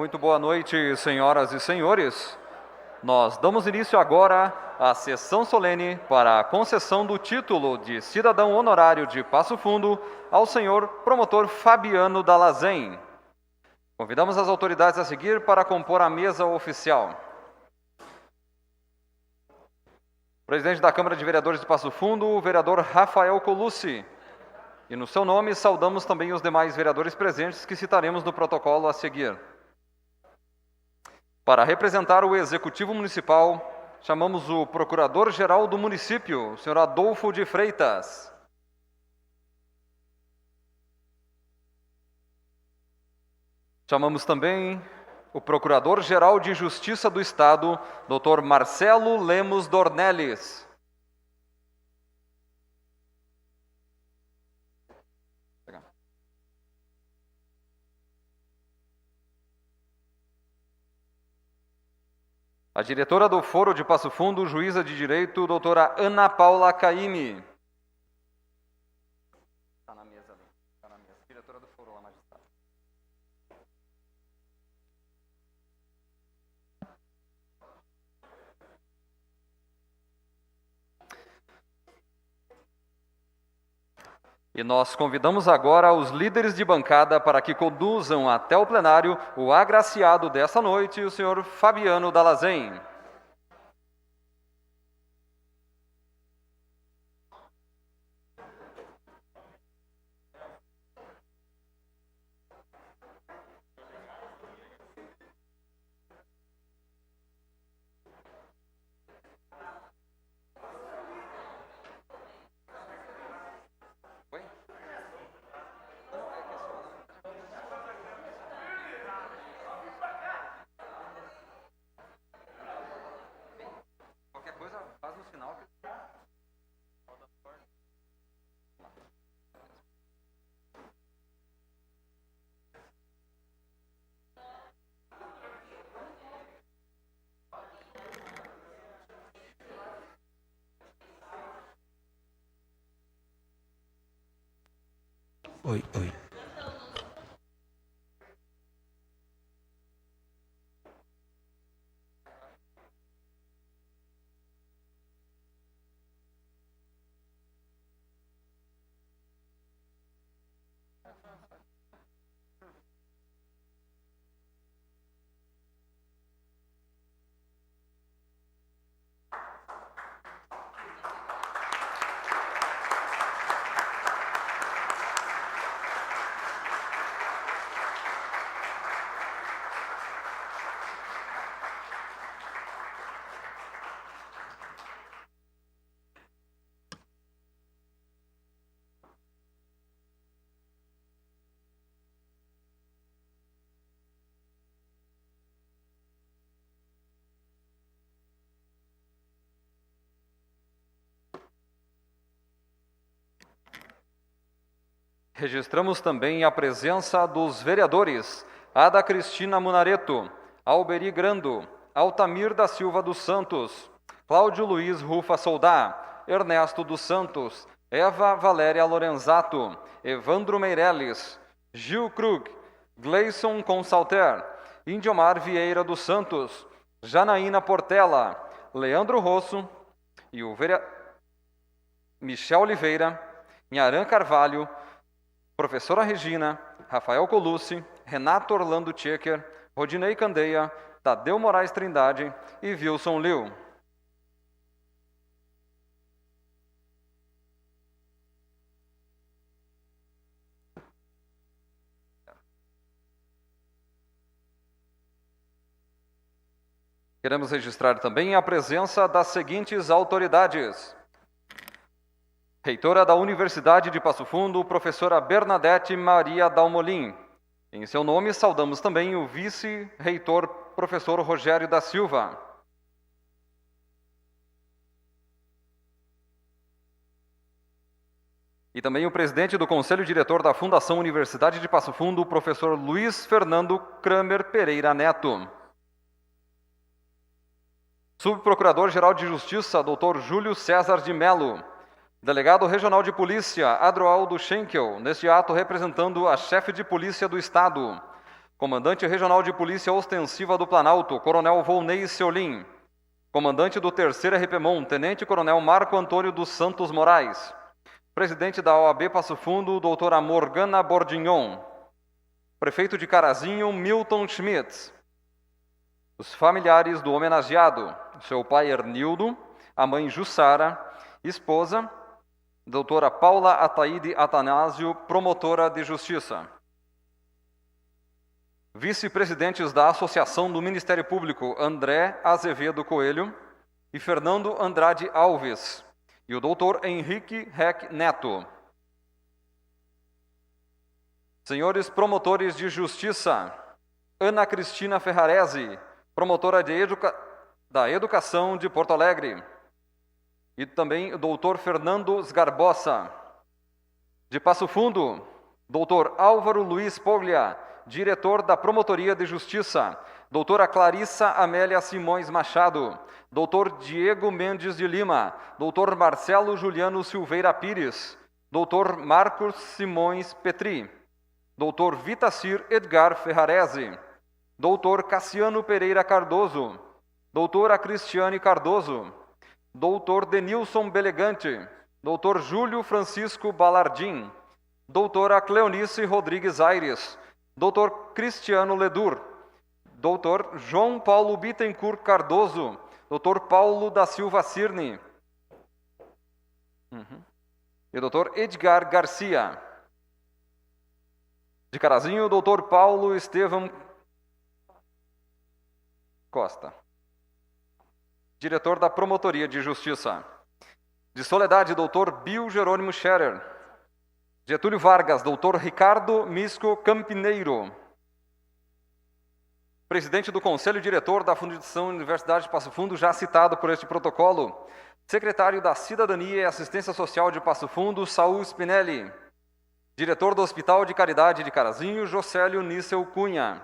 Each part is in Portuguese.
Muito boa noite, senhoras e senhores. Nós damos início agora à sessão solene para a concessão do título de cidadão honorário de Passo Fundo ao senhor promotor Fabiano Dalazen. Convidamos as autoridades a seguir para compor a mesa oficial. Presidente da Câmara de Vereadores de Passo Fundo, o vereador Rafael Colucci. E no seu nome, saudamos também os demais vereadores presentes que citaremos no protocolo a seguir. Para representar o Executivo Municipal, chamamos o Procurador-Geral do município, o senhor Adolfo de Freitas. Chamamos também o Procurador-Geral de Justiça do Estado, Dr. Marcelo Lemos Dornelles. A diretora do Foro de Passo Fundo, juíza de direito, doutora Ana Paula Caime. Está na mesa ali. Está na mesa. Diretora do Foro, lá, magistrada. E nós convidamos agora os líderes de bancada para que conduzam até o plenário o agraciado desta noite, o senhor Fabiano Dalazen. Oi. Registramos também a presença dos vereadores Ada Cristina Munareto, Alberi Grando, Altamir da Silva dos Santos, Cláudio Luiz Rufa Soldá, Ernesto dos Santos, Eva Valéria Lorenzato, Evandro Meirelles, Gil Krug, Gleison Consalter, Indiomar Vieira dos Santos, Janaína Portela, Leandro Rosso e o vereador Michel Oliveira, Nharan Carvalho, Professora Regina, Rafael Colucci, Renato Orlando Tchecker, Rodinei Candeia, Tadeu Moraes Trindade e Wilson Liu. Queremos registrar também a presença das seguintes autoridades. Reitora da Universidade de Passo Fundo, professora Bernadette Maria Dalmolin. Em seu nome, saudamos também o vice-reitor, professor Rogério da Silva. E também o presidente do Conselho Diretor da Fundação Universidade de Passo Fundo, o professor Luiz Fernando Kramer Pereira Neto. Subprocurador-Geral de Justiça, Dr. Júlio César de Mello. Delegado Regional de Polícia, Adroaldo Schenkel, neste ato representando a chefe de polícia do Estado. Comandante Regional de Polícia Ostensiva do Planalto, Coronel Volney Seolim. Comandante do 3º RPMON, Tenente Coronel Marco Antônio dos Santos Moraes. Presidente da OAB Passo Fundo, doutora Morgana Bordignon. Prefeito de Carazinho, Milton Schmitz. Os familiares do homenageado, seu pai Ernildo, a mãe Jussara, esposa, doutora Paula Ataíde Atanásio, promotora de justiça. Vice-presidentes da Associação do Ministério Público, André Azevedo Coelho e Fernando Andrade Alves, e o doutor Henrique Reck Neto. Senhores promotores de justiça, Ana Cristina Ferrarese, promotora da Educação de Porto Alegre, e também o doutor Fernando Sgarbossa. De Passo Fundo, doutor Álvaro Luiz Poglia, diretor da Promotoria de Justiça, doutora Clarissa Amélia Simões Machado, doutor Diego Mendes de Lima, doutor Marcelo Juliano Silveira Pires, doutor Marcos Simões Petri, doutor Vitacir Edgar Ferrarese, doutor Cassiano Pereira Cardoso, doutora Cristiane Cardoso, doutor Denilson Belegante, doutor Júlio Francisco Balardim, doutora Cleonice Rodrigues Aires, doutor Cristiano Ledur, doutor João Paulo Bittencourt Cardoso, doutor Paulo da Silva Cirne e doutor Edgar Garcia. De Carazinho, doutor Paulo Estevão Costa, diretor da Promotoria de Justiça. De Soledade, doutor Bill Jerônimo Scherer. Getúlio Vargas, doutor Ricardo Misco Campineiro. Presidente do Conselho Diretor da Fundação Universidade de Passo Fundo, já citado por este protocolo. Secretário da Cidadania e Assistência Social de Passo Fundo, Saul Spinelli. Diretor do Hospital de Caridade de Carazinho, Jocélio Nícel Cunha.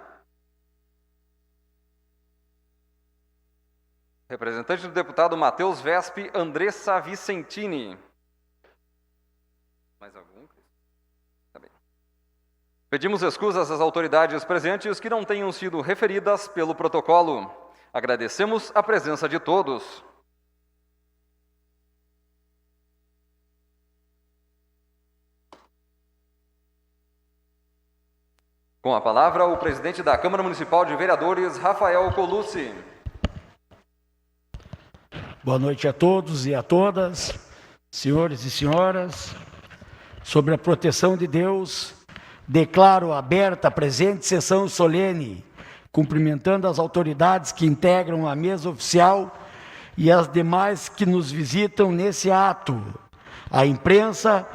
Representante do deputado Matheus Vespe, Andressa Vicentini. Mais algum? Tá bem. Pedimos escusas às autoridades presentes que não tenham sido referidas pelo protocolo. Agradecemos a presença de todos. Com a palavra, o presidente da Câmara Municipal de Vereadores, Rafael Colucci. Boa noite a todos e a todas, senhores e senhoras. Sobre a proteção de Deus, declaro aberta a presente sessão solene, cumprimentando as autoridades que integram a mesa oficial e as demais que nos visitam nesse ato, a imprensa,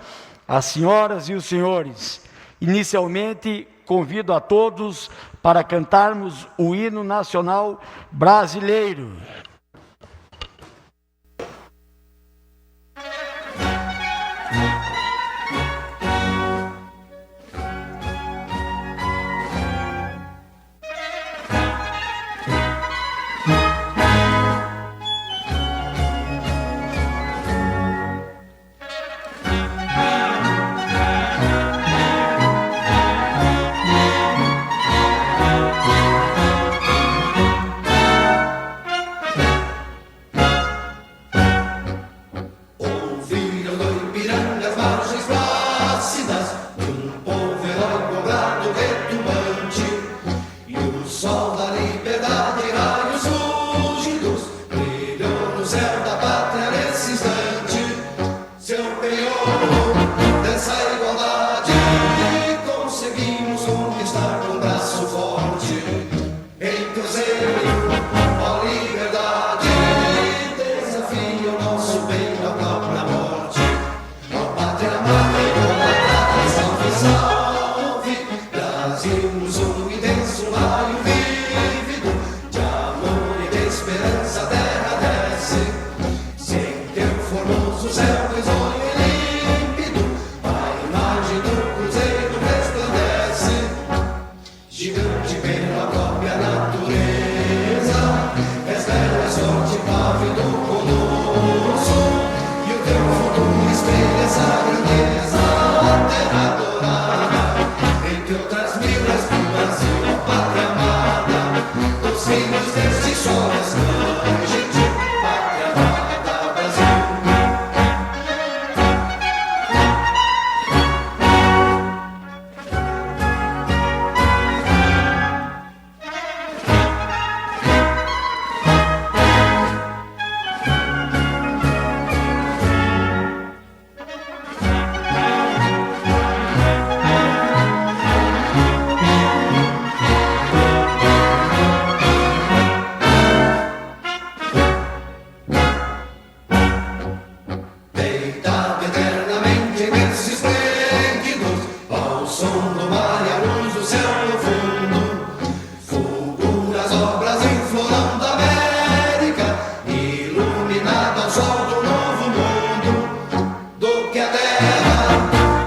as senhoras e os senhores. Inicialmente, convido a todos para cantarmos o hino nacional brasileiro. Formoso céu, risonho e límpido.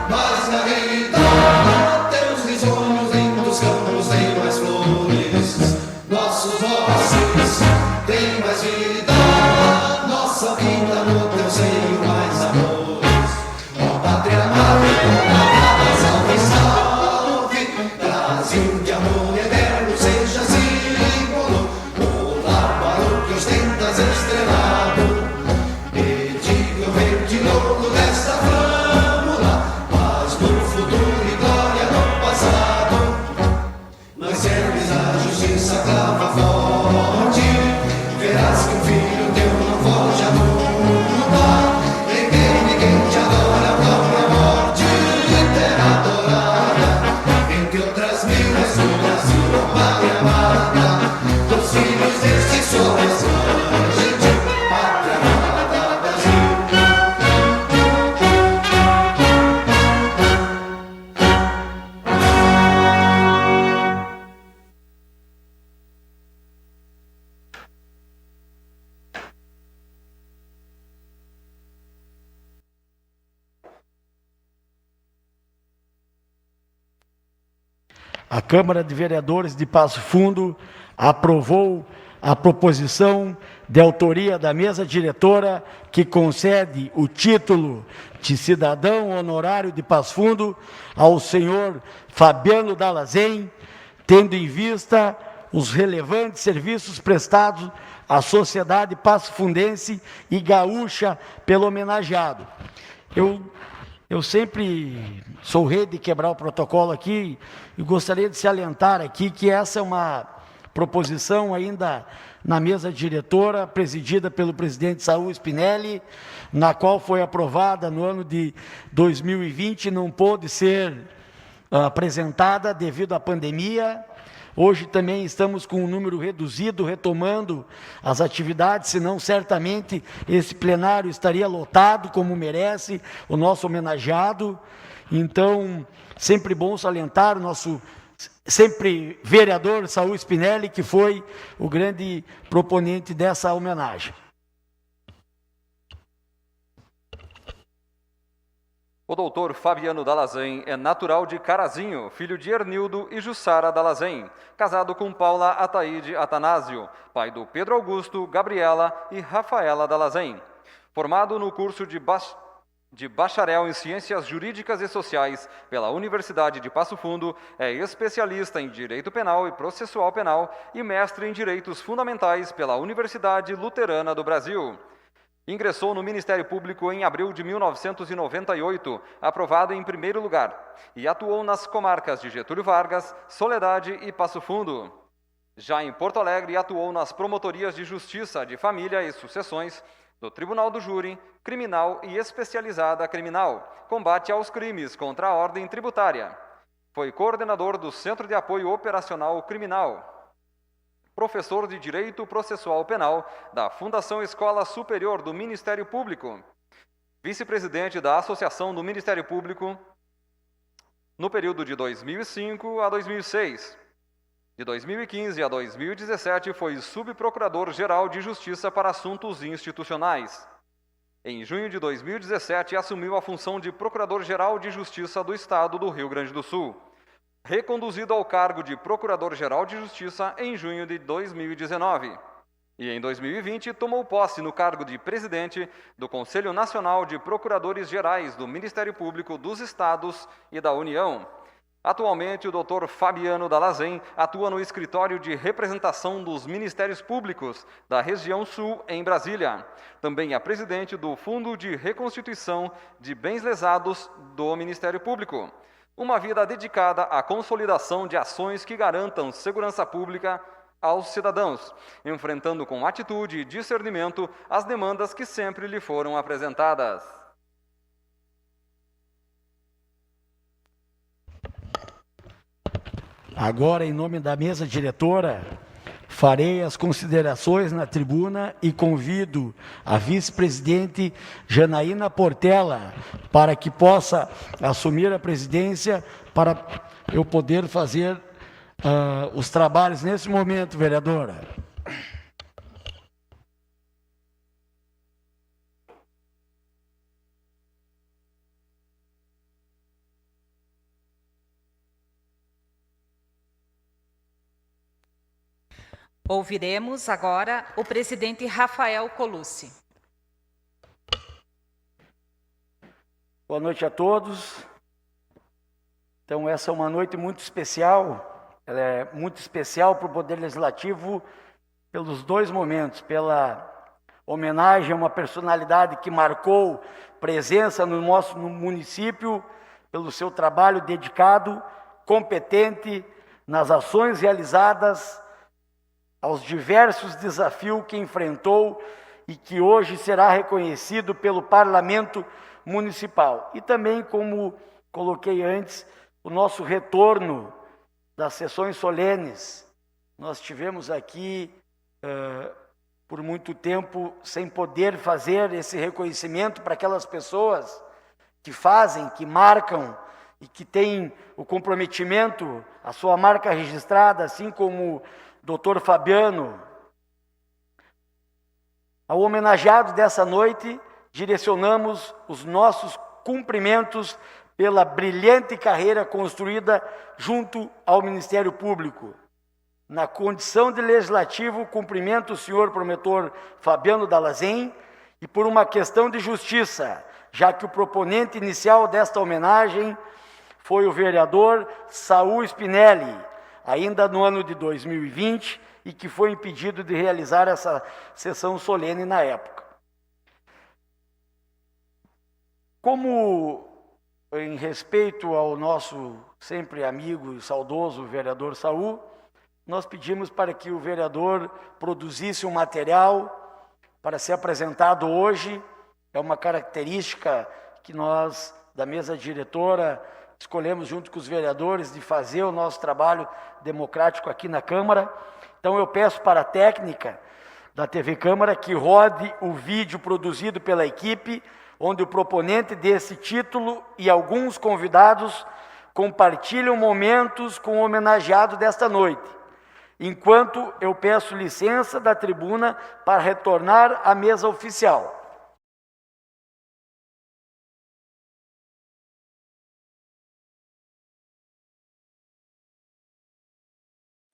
mas na realidade teus risonhos lindos campos têm mais flores, nossos vozes têm mais vida, nossa vida no teu seio mais amores. Ó pátria amada, salve, salve, Brasil de amor eterno seja símbolo, o lar para o que ostentas estrelado. A Câmara de Vereadores de Passo Fundo aprovou a proposição de autoria da mesa diretora que concede o título de cidadão honorário de Passo Fundo ao senhor Fabiano Dallazem, tendo em vista os relevantes serviços prestados à sociedade passofundense e gaúcha pelo homenageado. Eu sempre sou rei de quebrar o protocolo aqui e gostaria de salientar aqui que essa é uma proposição ainda na mesa diretora, presidida pelo presidente Saul Spinelli, na qual foi aprovada no ano de 2020, não pôde ser apresentada devido à pandemia. Hoje também estamos com um número reduzido, retomando as atividades, senão certamente esse plenário estaria lotado, como merece o nosso homenageado. Então, sempre bom salientar o nosso sempre vereador Saul Spinelli, que foi o grande proponente dessa homenagem. O doutor Fabiano Dallazem é natural de Carazinho, filho de Ernildo e Jussara Dallazem, casado com Paula Ataíde Atanásio, pai do Pedro Augusto, Gabriela e Rafaela Dallazem. Formado no curso de bacharel em Ciências Jurídicas e Sociais pela Universidade de Passo Fundo, é especialista em Direito Penal e Processual Penal e mestre em Direitos Fundamentais pela Universidade Luterana do Brasil. Ingressou no Ministério Público em abril de 1998, aprovado em primeiro lugar, e atuou nas comarcas de Getúlio Vargas, Soledade e Passo Fundo. Já em Porto Alegre, atuou nas promotorias de Justiça de Família e Sucessões, do Tribunal do Júri, Criminal e Especializada Criminal, combate aos crimes contra a ordem tributária. Foi coordenador do Centro de Apoio Operacional Criminal. Professor de Direito Processual Penal da Fundação Escola Superior do Ministério Público, vice-presidente da Associação do Ministério Público no período de 2005 a 2006. De 2015 a 2017 foi subprocurador-geral de Justiça para Assuntos Institucionais. Em junho de 2017 assumiu a função de Procurador-Geral de Justiça do Estado do Rio Grande do Sul, reconduzido ao cargo de Procurador-Geral de Justiça em junho de 2019. E em 2020 tomou posse no cargo de presidente do Conselho Nacional de Procuradores Gerais do Ministério Público dos Estados e da União. Atualmente, o Dr. Fabiano Dallazem atua no Escritório de Representação dos Ministérios Públicos da Região Sul, em Brasília. Também é presidente do Fundo de Reconstituição de Bens Lesados do Ministério Público. Uma vida dedicada à consolidação de ações que garantam segurança pública aos cidadãos, enfrentando com atitude e discernimento as demandas que sempre lhe foram apresentadas. Agora, em nome da mesa diretora, farei as considerações na tribuna e convido a vice-presidente Janaína Portela para que possa assumir a presidência para eu poder fazer os trabalhos nesse momento, vereadora. Ouviremos agora o presidente Rafael Colucci. Boa noite a todos. Então, essa é uma noite muito especial. Ela é muito especial para o Poder Legislativo pelos dois momentos. Pela homenagem a uma personalidade que marcou presença no nosso município, pelo seu trabalho dedicado, competente, nas ações realizadas, aos diversos desafios que enfrentou e que hoje será reconhecido pelo Parlamento Municipal. E também, como coloquei antes, o nosso retorno das sessões solenes. Nós tivemos aqui, por muito tempo, sem poder fazer esse reconhecimento para aquelas pessoas que fazem, que marcam e que têm o comprometimento, a sua marca registrada, assim como o Dr. Fabiano. Ao homenageado dessa noite, direcionamos os nossos cumprimentos pela brilhante carreira construída junto ao Ministério Público. Na condição de legislativo, cumprimento o senhor promotor Fabiano Dallazem e por uma questão de justiça, já que o proponente inicial desta homenagem foi o vereador Saul Spinelli, ainda no ano de 2020, e que foi impedido de realizar essa sessão solene na época. Como em respeito ao nosso sempre amigo e saudoso vereador Saul, nós pedimos para que o vereador produzisse um material para ser apresentado hoje. É uma característica que nós, da mesa diretora, escolhemos junto com os vereadores de fazer o nosso trabalho democrático aqui na Câmara. Então eu peço para a técnica da TV Câmara que rode o vídeo produzido pela equipe, onde o proponente desse título e alguns convidados compartilham momentos com o homenageado desta noite, enquanto eu peço licença da tribuna para retornar à mesa oficial.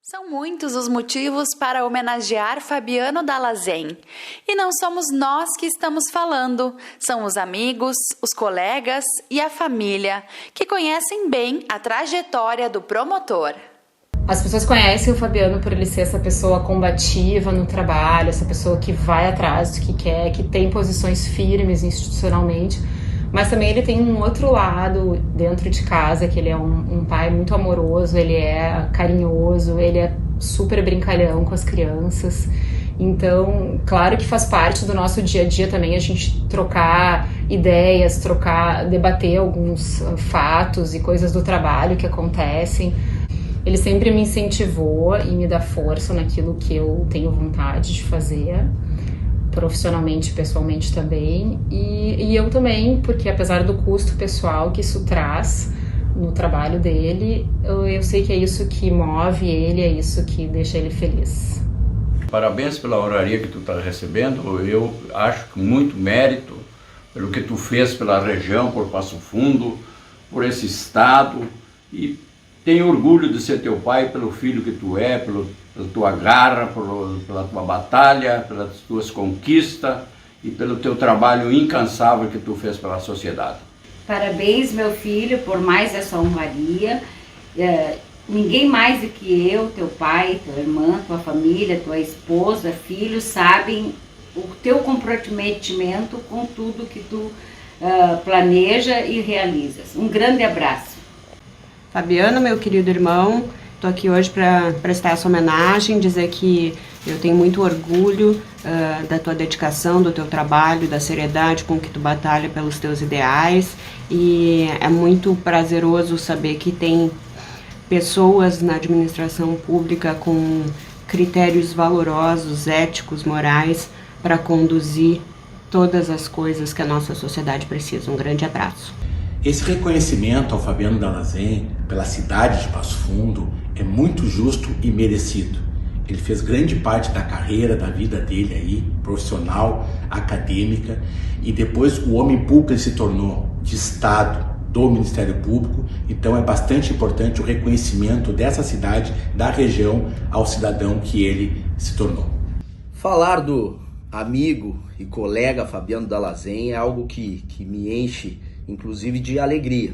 São muitos os motivos para homenagear Fabiano Dallazem. E não somos nós que estamos falando, são os amigos, os colegas e a família, que conhecem bem a trajetória do promotor. As pessoas conhecem o Fabiano por ele ser essa pessoa combativa no trabalho, essa pessoa que vai atrás do que quer, que tem posições firmes institucionalmente, mas também ele tem um outro lado dentro de casa, que ele é um pai muito amoroso, ele é carinhoso, ele é super brincalhão com as crianças. Então, claro que faz parte do nosso dia a dia também a gente trocar ideias, debater alguns fatos e coisas do trabalho que acontecem. Ele sempre me incentivou e me dá força naquilo que eu tenho vontade de fazer, profissionalmente e pessoalmente também, e eu também, porque apesar do custo pessoal que isso traz no trabalho dele, eu sei que é isso que move ele, é isso que deixa ele feliz. Parabéns pela honraria que tu está recebendo, eu acho que muito mérito pelo que tu fez pela região, por Passo Fundo, por esse estado, e tenho orgulho de ser teu pai pelo filho que tu é, pela tua garra, pela tua batalha, pelas tuas conquistas e pelo teu trabalho incansável que tu fez pela sociedade. Parabéns, meu filho, por mais essa honraria. Ninguém mais do que eu, teu pai, tua irmã, tua família, tua esposa, filhos, sabem o teu comprometimento com tudo que tu planeja e realizas. Um grande abraço. Fabiano, meu querido irmão, estou aqui hoje para prestar essa homenagem, dizer que eu tenho muito orgulho da tua dedicação, do teu trabalho, da seriedade com que tu batalha pelos teus ideais, e é muito prazeroso saber que tem pessoas na administração pública com critérios valorosos, éticos, morais, para conduzir todas as coisas que a nossa sociedade precisa. Um grande abraço. Esse reconhecimento ao Fabiano Dallazem, pela cidade de Passo Fundo, é muito justo e merecido. Ele fez grande parte da carreira, da vida dele aí, profissional, acadêmica, e depois o homem público ele se tornou, de Estado, do Ministério Público, então é bastante importante o reconhecimento dessa cidade, da região, ao cidadão que ele se tornou. Falar do amigo e colega Fabiano Dalazen é algo que me enche, inclusive, de alegria,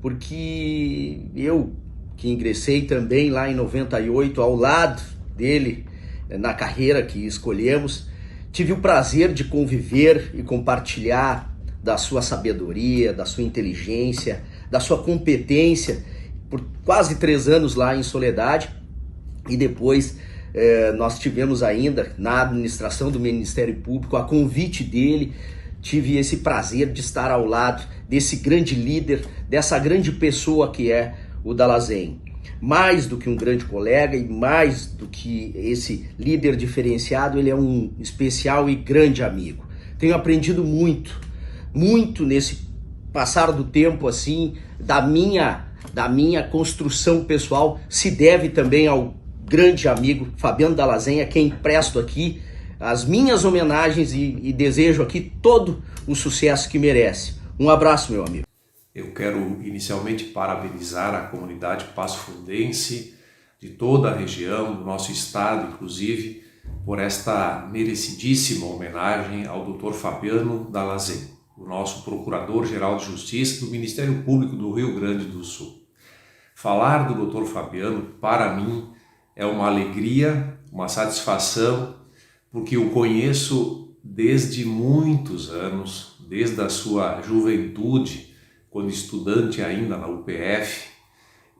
porque eu, que ingressei também lá em 98 ao lado dele, na carreira que escolhemos, tive o prazer de conviver e compartilhar da sua sabedoria, da sua inteligência, da sua competência por quase 3 anos lá em Soledade, e depois nós tivemos ainda na administração do Ministério Público, a convite dele, tive esse prazer de estar ao lado desse grande líder, dessa grande pessoa que é o Dalazen. Mais do que um grande colega e mais do que esse líder diferenciado, ele é um especial e grande amigo. Tenho aprendido muito nesse passar do tempo, assim, da minha construção pessoal, se deve também ao grande amigo Fabiano Dalazen, a quem presto aqui as minhas homenagens e desejo aqui todo o sucesso que merece. Um abraço, meu amigo. Eu quero inicialmente parabenizar a comunidade passo-fundense de toda a região, do nosso estado inclusive, por esta merecidíssima homenagem ao Dr. Fabiano Dalazen, o nosso Procurador-Geral de Justiça do Ministério Público do Rio Grande do Sul. Falar do Dr. Fabiano, para mim, é uma alegria, uma satisfação, porque o conheço desde muitos anos, desde a sua juventude, quando estudante ainda na UPF,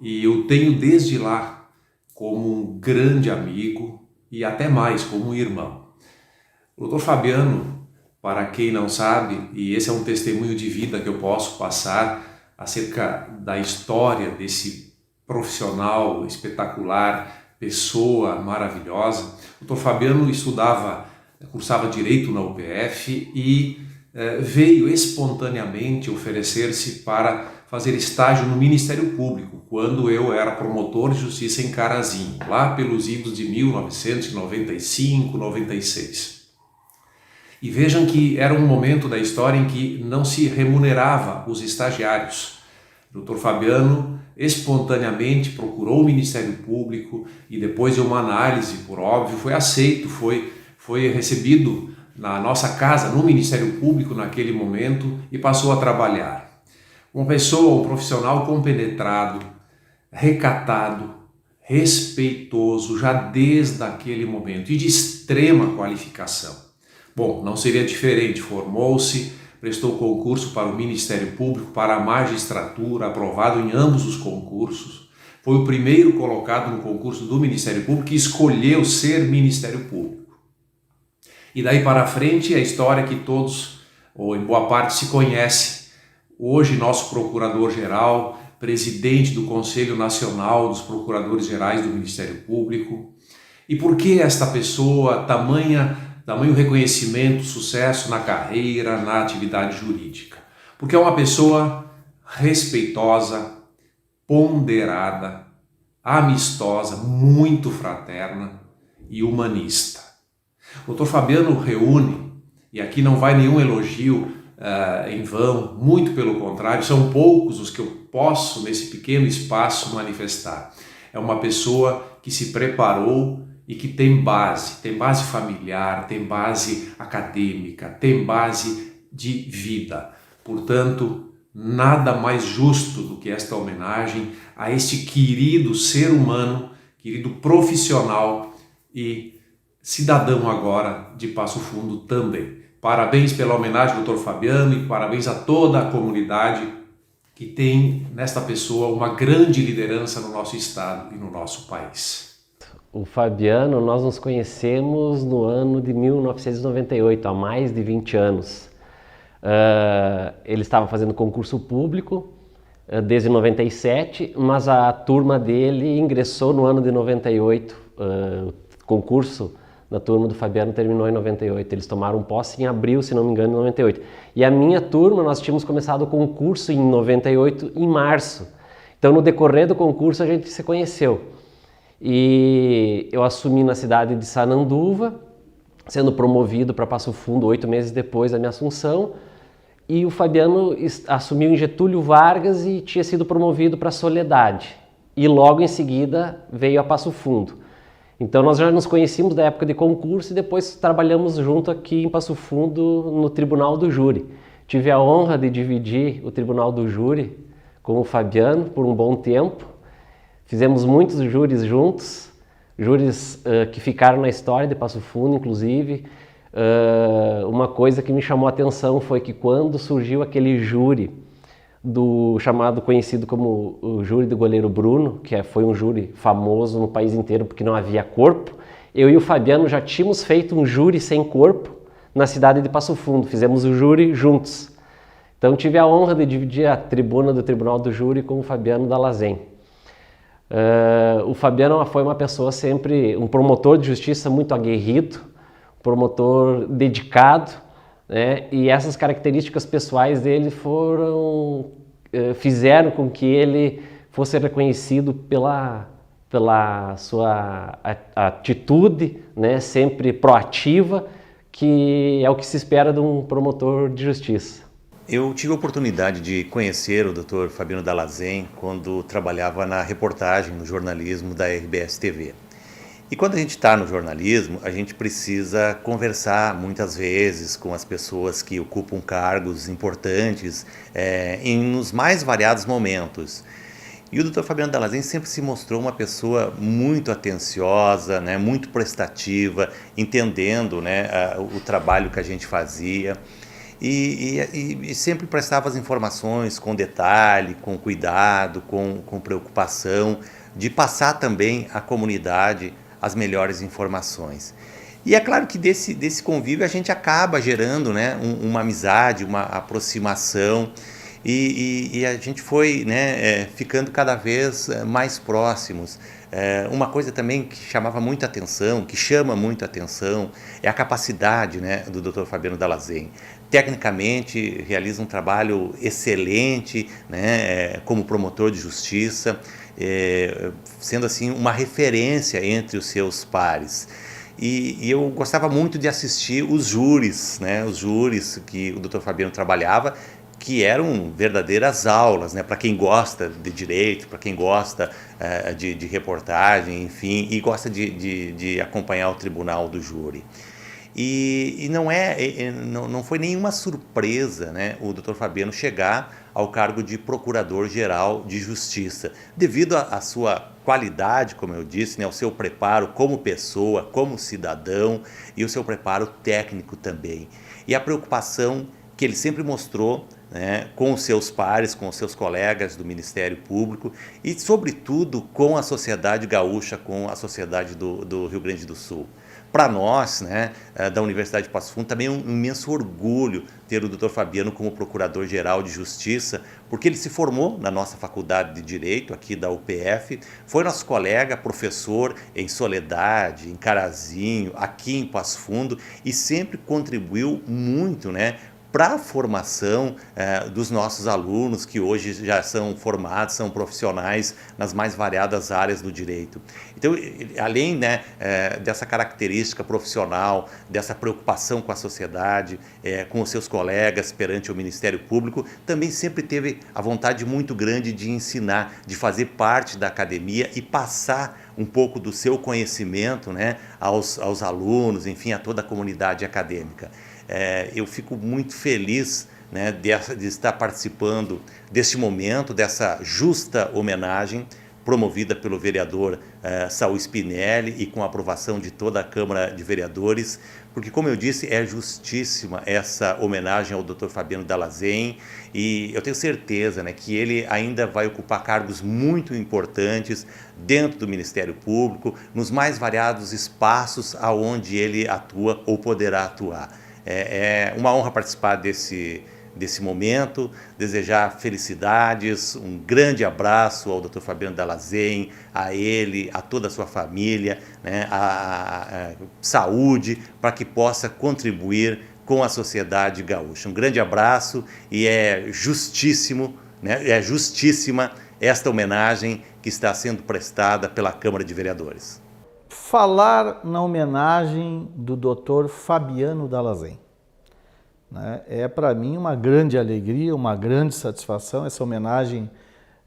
e eu tenho desde lá como um grande amigo e até mais como um irmão. O Dr. Fabiano, para quem não sabe, e esse é um testemunho de vida que eu posso passar acerca da história desse profissional espetacular, pessoa maravilhosa. O Dr. Fabiano cursava Direito na UPF e veio espontaneamente oferecer-se para fazer estágio no Ministério Público, quando eu era promotor de justiça em Carazinho, lá pelos idos de 1995, 96. E vejam que era um momento da história em que não se remunerava os estagiários. O Dr. Fabiano espontaneamente procurou o Ministério Público e depois de uma análise, por óbvio, foi aceito, foi recebido na nossa casa, no Ministério Público naquele momento, e passou a trabalhar. Uma pessoa, um profissional compenetrado, recatado, respeitoso, já desde aquele momento, e de extrema qualificação. Bom, não seria diferente, formou-se, prestou concurso para o Ministério Público, para a magistratura, aprovado em ambos os concursos. Foi o primeiro colocado no concurso do Ministério Público que escolheu ser Ministério Público. E daí para frente a história que todos, ou em boa parte, se conhece. Hoje nosso Procurador-Geral, presidente do Conselho Nacional dos Procuradores Gerais do Ministério Público. E por que esta pessoa, tamanho reconhecimento, sucesso na carreira, na atividade jurídica? Porque é uma pessoa respeitosa, ponderada, amistosa, muito fraterna e humanista. O Dr. Fabiano reúne, e aqui não vai nenhum elogio em vão, muito pelo contrário, são poucos os que eu posso nesse pequeno espaço manifestar. É uma pessoa que se preparou e que tem base familiar, tem base acadêmica, tem base de vida. Portanto, nada mais justo do que esta homenagem a este querido ser humano, querido profissional e cidadão agora de Passo Fundo também. Parabéns pela homenagem ao Dr. Fabiano e parabéns a toda a comunidade que tem nesta pessoa uma grande liderança no nosso estado e no nosso país. O Fabiano, nós nos conhecemos no ano de 1998, há mais de 20 anos. Ele estava fazendo concurso público desde 97, mas a turma dele ingressou no ano de 98. O concurso da turma do Fabiano terminou em 98. Eles tomaram posse em abril, se não me engano, em 98. E a minha turma, nós tínhamos começado o concurso em 98, em março. Então, no decorrer do concurso, a gente se conheceu. E eu assumi na cidade de Sananduva, sendo promovido para Passo Fundo 8 meses depois da minha assunção. e o Fabiano assumiu em Getúlio Vargas e tinha sido promovido para Soledade. E logo em seguida veio a Passo Fundo. Então nós já nos conhecíamos da época de concurso e depois trabalhamos junto aqui em Passo Fundo no Tribunal do Júri. Tive a honra de dividir o Tribunal do Júri com o Fabiano por um bom tempo. Fizemos muitos júris juntos, júris que ficaram na história de Passo Fundo, inclusive. Uma coisa que me chamou a atenção foi que quando surgiu aquele júri conhecido como o júri do goleiro Bruno, que foi um júri famoso no país inteiro porque não havia corpo, eu e o Fabiano já tínhamos feito um júri sem corpo na cidade de Passo Fundo, fizemos o júri juntos. Então tive a honra de dividir a tribuna do Tribunal do Júri com o Fabiano Dalazen. O Fabiano foi uma pessoa sempre, um promotor de justiça muito aguerrido, promotor dedicado, né? E essas características pessoais dele fizeram com que ele fosse reconhecido pela sua atitude, né? Sempre proativa, que é o que se espera de um promotor de justiça. Eu tive a oportunidade de conhecer o Dr. Fabiano Dalazen quando trabalhava na reportagem, no jornalismo da RBS TV. E quando a gente está no jornalismo, a gente precisa conversar muitas vezes com as pessoas que ocupam cargos importantes nos mais variados momentos. E o Dr. Fabiano Dalazen sempre se mostrou uma pessoa muito atenciosa, né, muito prestativa, entendendo, né, o trabalho que a gente fazia. E sempre prestava as informações com detalhe, com cuidado, com preocupação, de passar também à comunidade as melhores informações. E é claro que desse convívio a gente acaba gerando, né, uma amizade, uma aproximação, e a gente foi, né, ficando cada vez mais próximos. Uma coisa também que chamava muita atenção, que chama muita atenção, é a capacidade, né, do Dr. Fabiano Dalazen. Tecnicamente realiza um trabalho excelente, né, como promotor de justiça, sendo assim uma referência entre os seus pares. E eu gostava muito de assistir os júris, né, os júris que o Dr. Fabiano trabalhava, que eram verdadeiras aulas, né, para quem gosta de direito, para quem gosta de reportagem, enfim, e gosta de acompanhar o tribunal do júri. E não foi nenhuma surpresa, né, o Dr. Fabiano chegar ao cargo de Procurador-Geral de Justiça, devido à sua qualidade, como eu disse, né, o seu preparo como pessoa, como cidadão e o seu preparo técnico também. E a preocupação que ele sempre mostrou, né, com os seus pares, com os seus colegas do Ministério Público e, sobretudo, com a sociedade gaúcha, com a sociedade do Rio Grande do Sul. Para nós, né, da Universidade de Passo Fundo, também é um imenso orgulho ter o Dr. Fabiano como Procurador-Geral de Justiça, porque ele se formou na nossa Faculdade de Direito, aqui da UPF, foi nosso colega, professor em Soledade, em Carazinho, aqui em Passo Fundo, e sempre contribuiu muito, né, para a formação dos nossos alunos, que hoje já são formados, são profissionais nas mais variadas áreas do direito. Então, além, né, dessa característica profissional, dessa preocupação com a sociedade, com os seus colegas perante o Ministério Público, também sempre teve a vontade muito grande de ensinar, de fazer parte da academia e passar um pouco do seu conhecimento, né, aos alunos, enfim, a toda a comunidade acadêmica. Eu fico muito feliz, né, de estar participando deste momento, dessa justa homenagem promovida pelo vereador Saul Spinelli e com a aprovação de toda a Câmara de Vereadores, porque, como eu disse, é justíssima essa homenagem ao Dr. Fabiano Dalazen, e eu tenho certeza, né, que ele ainda vai ocupar cargos muito importantes dentro do Ministério Público, nos mais variados espaços aonde ele atua ou poderá atuar. É uma honra participar desse momento, desejar felicidades, um grande abraço ao Dr. Fabiano Dalazen, a ele, a toda a sua família, né, a saúde, para que possa contribuir com a sociedade gaúcha. Um grande abraço, e é justíssimo, né, é justíssima esta homenagem que está sendo prestada pela Câmara de Vereadores. Falar na homenagem do Dr. Fabiano Dalazen. né? É para mim uma grande alegria, uma grande satisfação. Essa homenagem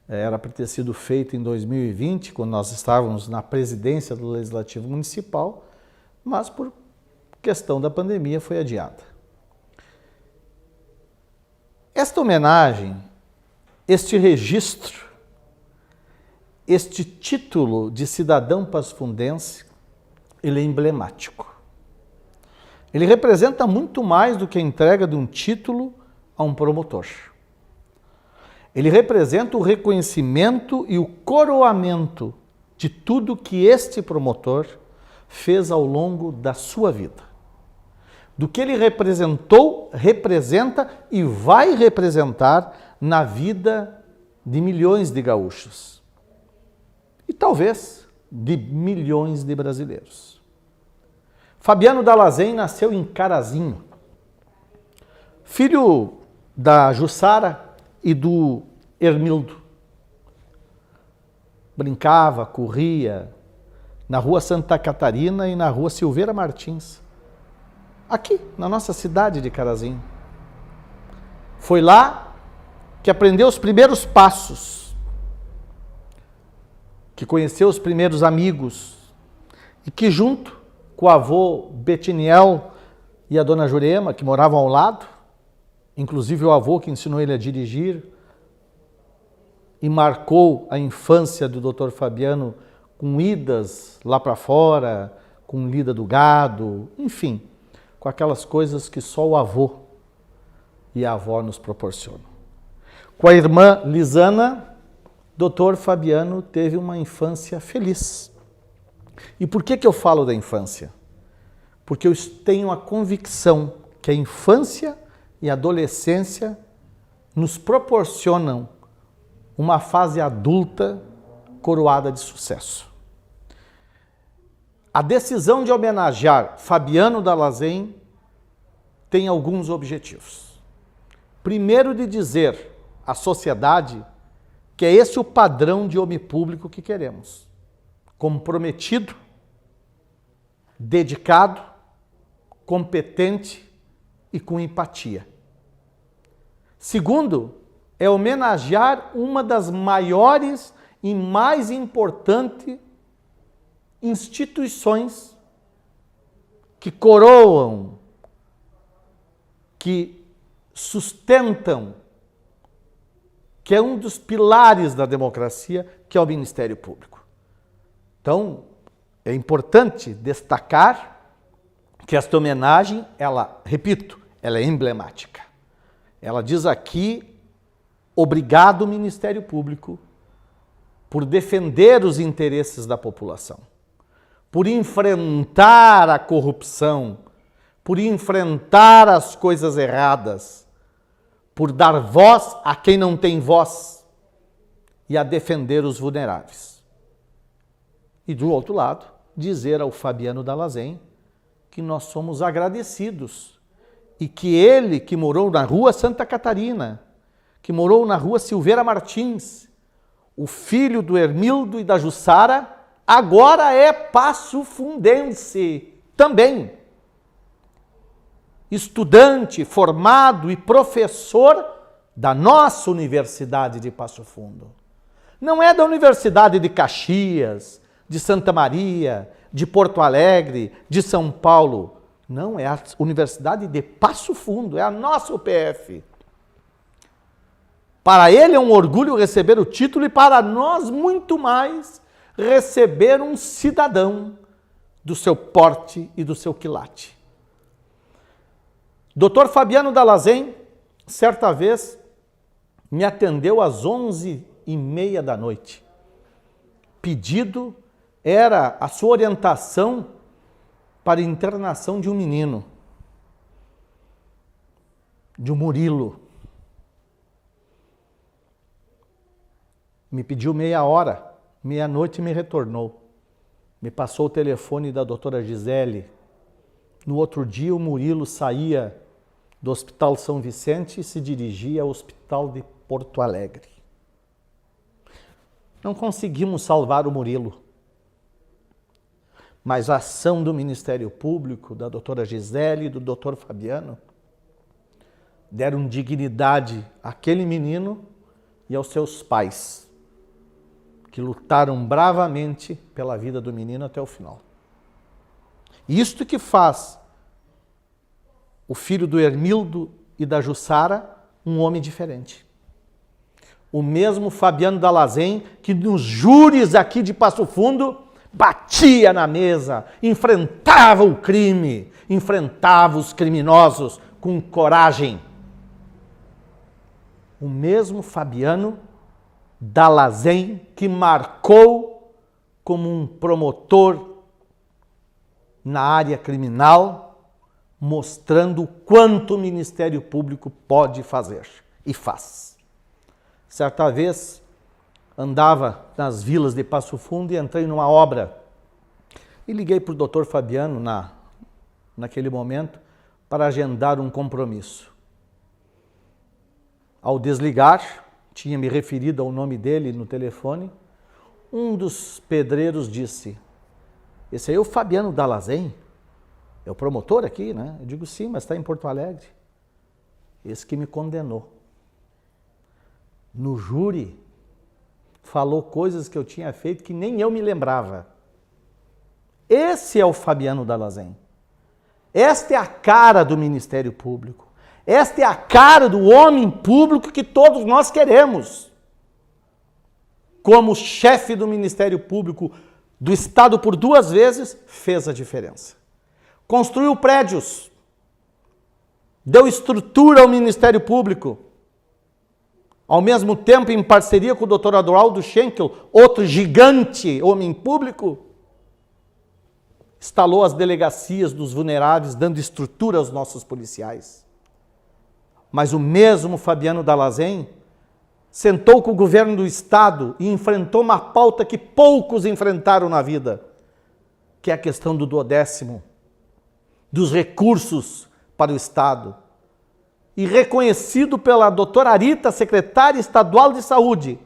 era para ter sido feita em 2020, quando nós estávamos na presidência do Legislativo Municipal, mas por questão da pandemia foi adiada. Esta homenagem, este registro, este título de cidadão passo-fundense, ele é emblemático. Ele representa muito mais do que a entrega de um título a um promotor. Ele representa o reconhecimento e o coroamento de tudo que este promotor fez ao longo da sua vida. Do que ele representou, representa e vai representar na vida de milhões de gaúchos. E talvez de milhões de brasileiros. Fabiano Dalazen nasceu em Carazinho, filho da Jussara e do Hermildo. Brincava, corria na Rua Santa Catarina e na Rua Silveira Martins, aqui na nossa cidade de Carazinho. Foi lá que aprendeu os primeiros passos, que conheceu os primeiros amigos e que, junto com o avô Betiniel e a dona Jurema, que moravam ao lado, inclusive o avô que ensinou ele a dirigir e marcou a infância do Dr. Fabiano com idas lá para fora, com lida do gado, enfim, com aquelas coisas que só o avô e a avó nos proporcionam. Com a irmã Lisana, Dr. Fabiano teve uma infância feliz. E por que eu falo da infância? Porque eu tenho a convicção que a infância e a adolescência nos proporcionam uma fase adulta coroada de sucesso. A decisão de homenagear Fabiano Dalazen tem alguns objetivos. Primeiro, de dizer à sociedade que é esse o padrão de homem público que queremos. Comprometido, dedicado, competente e com empatia. Segundo, é homenagear uma das maiores e mais importantes instituições que coroam, que sustentam, que é um dos pilares da democracia, que é o Ministério Público. Então, é importante destacar que esta homenagem, ela, repito, ela é emblemática. Ela diz aqui, obrigado Ministério Público por defender os interesses da população, por enfrentar a corrupção, por enfrentar as coisas erradas, por dar voz a quem não tem voz e a defender os vulneráveis. E do outro lado, dizer ao Fabiano Dalazen que nós somos agradecidos e que ele, que morou na Rua Santa Catarina, que morou na Rua Silveira Martins, o filho do Hermildo e da Jussara, agora é passo-fundense também. Estudante, formado e professor da nossa Universidade de Passo Fundo. Não é da Universidade de Caxias, de Santa Maria, de Porto Alegre, de São Paulo. Não, é a Universidade de Passo Fundo, é a nossa UPF. Para ele é um orgulho receber o título e para nós muito mais receber um cidadão do seu porte e do seu quilate. Dr. Fabiano Dalazen, certa vez, me atendeu às 11h30 da noite. Pedido era a sua orientação para a internação de um menino, de um Murilo. Me pediu meia hora, meia-noite me retornou. Me passou o telefone da doutora Gisele. No outro dia o Murilo saía do Hospital São Vicente e se dirigia ao Hospital de Porto Alegre. Não conseguimos salvar o Murilo. Mas a ação do Ministério Público, da doutora Gisele e do doutor Fabiano, deram dignidade àquele menino e aos seus pais, que lutaram bravamente pela vida do menino até o final. Isto que faz o filho do Hermildo e da Jussara um homem diferente. O mesmo Fabiano Dalazen, que nos júris aqui de Passo Fundo, batia na mesa, enfrentava o crime, enfrentava os criminosos com coragem. O mesmo Fabiano Dalazen que marcou como um promotor na área criminal, mostrando o quanto o Ministério Público pode fazer e faz. Certa vez, andava nas vilas de Passo Fundo e entrei numa obra e liguei para o doutor Fabiano naquele momento para agendar um compromisso. Ao desligar, tinha me referido ao nome dele no telefone, um dos pedreiros disse: esse aí é o Fabiano Dalazen? É o promotor aqui, né? Eu digo, sim, mas está em Porto Alegre. Esse que me condenou. No júri, falou coisas que eu tinha feito que nem eu me lembrava. Esse é o Fabiano Dalazen. Esta é a cara do Ministério Público. Esta é a cara do homem público que todos nós queremos. Como chefe do Ministério Público do Estado por 2 vezes, fez a diferença. Construiu prédios, deu estrutura ao Ministério Público. Ao mesmo tempo, em parceria com o Dr. Adroaldo Schenkel, outro gigante homem público, instalou as delegacias dos vulneráveis, dando estrutura aos nossos policiais. Mas o mesmo Fabiano Dalazen sentou com o governo do Estado e enfrentou uma pauta que poucos enfrentaram na vida, que é a questão do 12º, dos recursos para o Estado. E reconhecido pela doutora Arita, secretária estadual de saúde,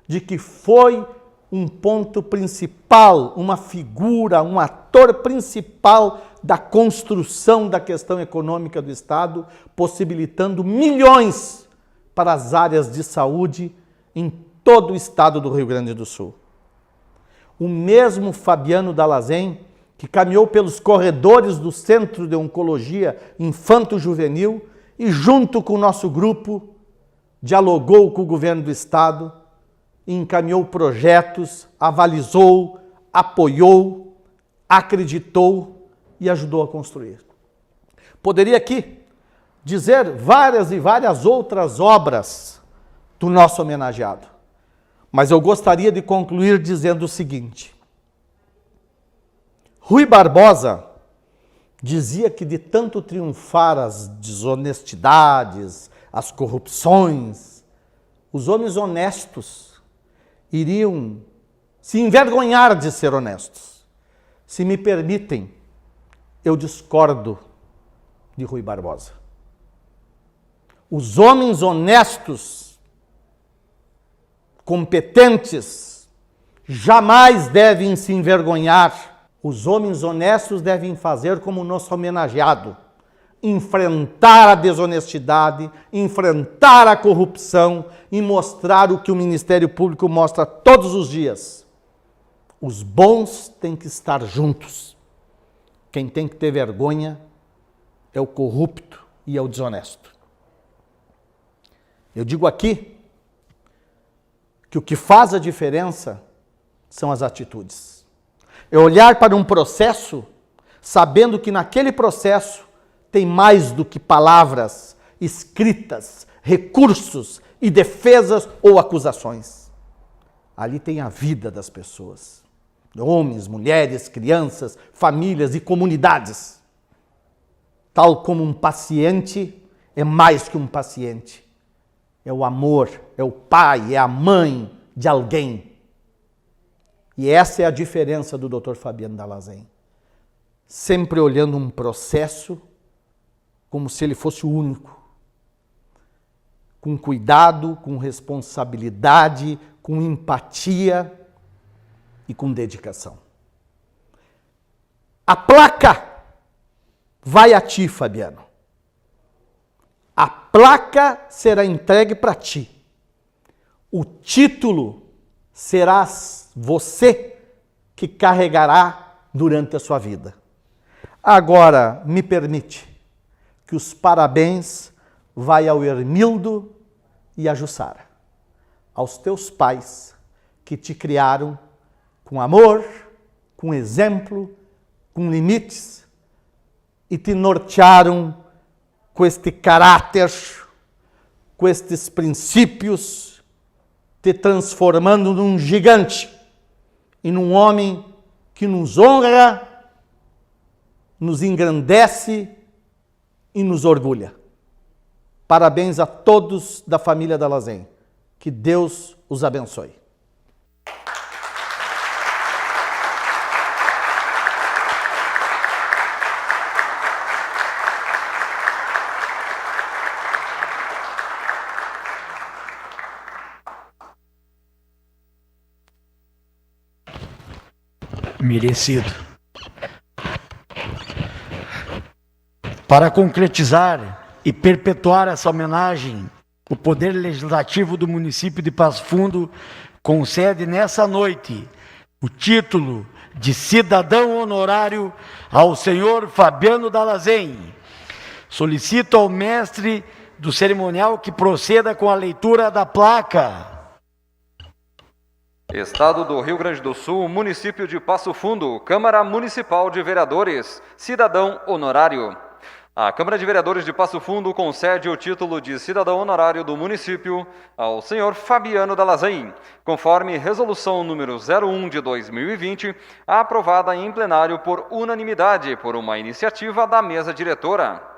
de que foi um ponto principal, uma figura, um ator principal da construção da questão econômica do Estado, possibilitando milhões para as áreas de saúde em todo o estado do Rio Grande do Sul. O mesmo Fabiano Dalazen, que caminhou pelos corredores do Centro de Oncologia Infanto-Juvenil e, junto com o nosso grupo, dialogou com o governo do Estado, encaminhou projetos, avalizou, apoiou, acreditou e ajudou a construir. Poderia aqui dizer várias e várias outras obras do nosso homenageado, mas eu gostaria de concluir dizendo o seguinte: Rui Barbosa dizia que de tanto triunfar as desonestidades, as corrupções, os homens honestos iriam se envergonhar de ser honestos. Se me permitem, eu discordo de Rui Barbosa. Os homens honestos, competentes, jamais devem se envergonhar. Os homens honestos devem fazer como o nosso homenageado: enfrentar a desonestidade, enfrentar a corrupção e mostrar o que o Ministério Público mostra todos os dias. Os bons têm que estar juntos. Quem tem que ter vergonha é o corrupto e é o desonesto. Eu digo aqui que o que faz a diferença são as atitudes. É olhar para um processo sabendo que naquele processo tem mais do que palavras escritas, recursos e defesas ou acusações. Ali tem a vida das pessoas. Homens, mulheres, crianças, famílias e comunidades. Tal como um paciente é mais que um paciente. É o amor, é o pai, é a mãe de alguém. E essa é a diferença do Dr. Fabiano Dalazen. Sempre olhando um processo como se ele fosse o único. Com cuidado, com responsabilidade, com empatia e com dedicação. A placa vai a ti, Fabiano. A placa será entregue para ti. O título serás você que carregará durante a sua vida. Agora, me permite que os parabéns vai ao Hermildo e a Jussara, aos teus pais que te criaram com amor, com exemplo, com limites e te nortearam com este caráter, com estes princípios, te transformando num gigante e num homem que nos honra, nos engrandece e nos orgulha. Parabéns a todos da família Dallazen. Que Deus os abençoe. Merecido. Para concretizar e perpetuar essa homenagem, o Poder Legislativo do município de Passo Fundo concede nessa noite o título de cidadão honorário ao senhor Fabiano Dallazen. Solicito ao mestre do cerimonial que proceda com a leitura da placa. Estado do Rio Grande do Sul, município de Passo Fundo, Câmara Municipal de Vereadores, cidadão honorário. A Câmara de Vereadores de Passo Fundo concede o título de cidadão honorário do município ao senhor Fabiano Dallazen, conforme resolução número 01 de 2020, aprovada em plenário por unanimidade por uma iniciativa da mesa diretora.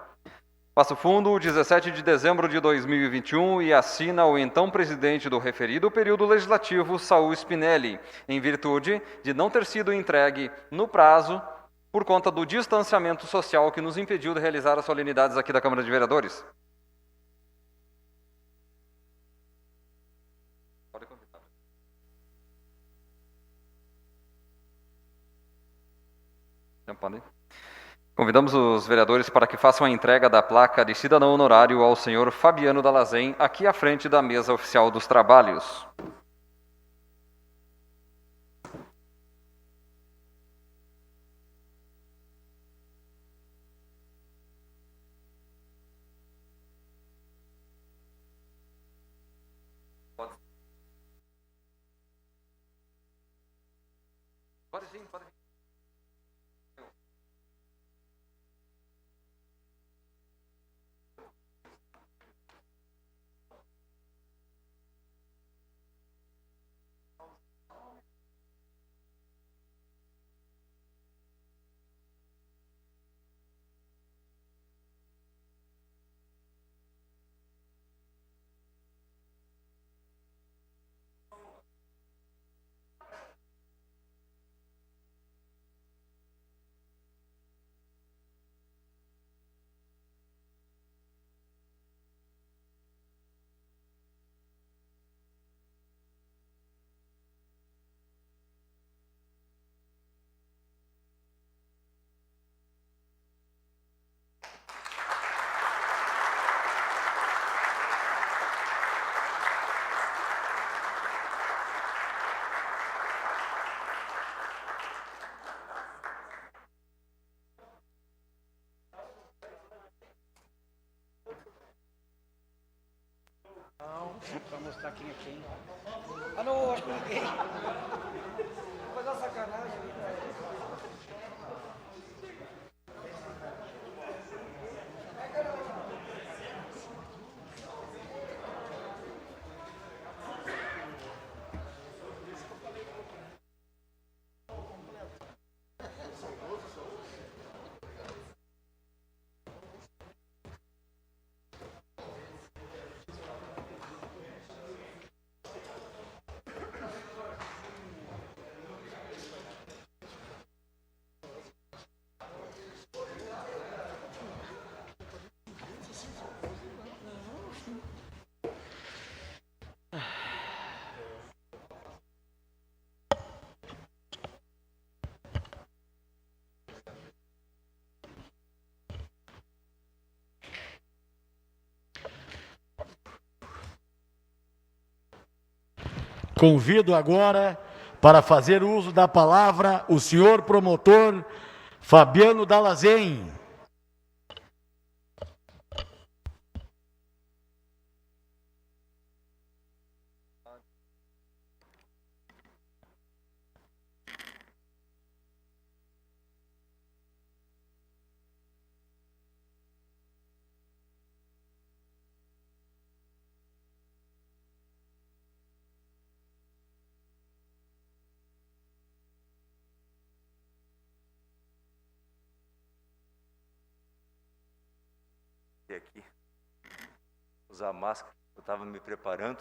Passo Fundo, 17 de dezembro de 2021, e assina o então presidente do referido período legislativo, Saul Spinelli, em virtude de não ter sido entregue no prazo por conta do distanciamento social que nos impediu de realizar as solenidades aqui da Câmara de Vereadores. Pode convidar. Não podem? Convidamos os vereadores para que façam a entrega da placa de cidadão honorário ao senhor Fabiano Dallazen, aqui à frente da mesa oficial dos trabalhos. Pode sim, pode. Para mostrar quem é quem. Ah, não, acho que ninguém. Vou fazer uma sacanagem. Convido agora para fazer uso da palavra o senhor promotor Fabiano Dalazen. Aqui usar máscara. Eu estava me preparando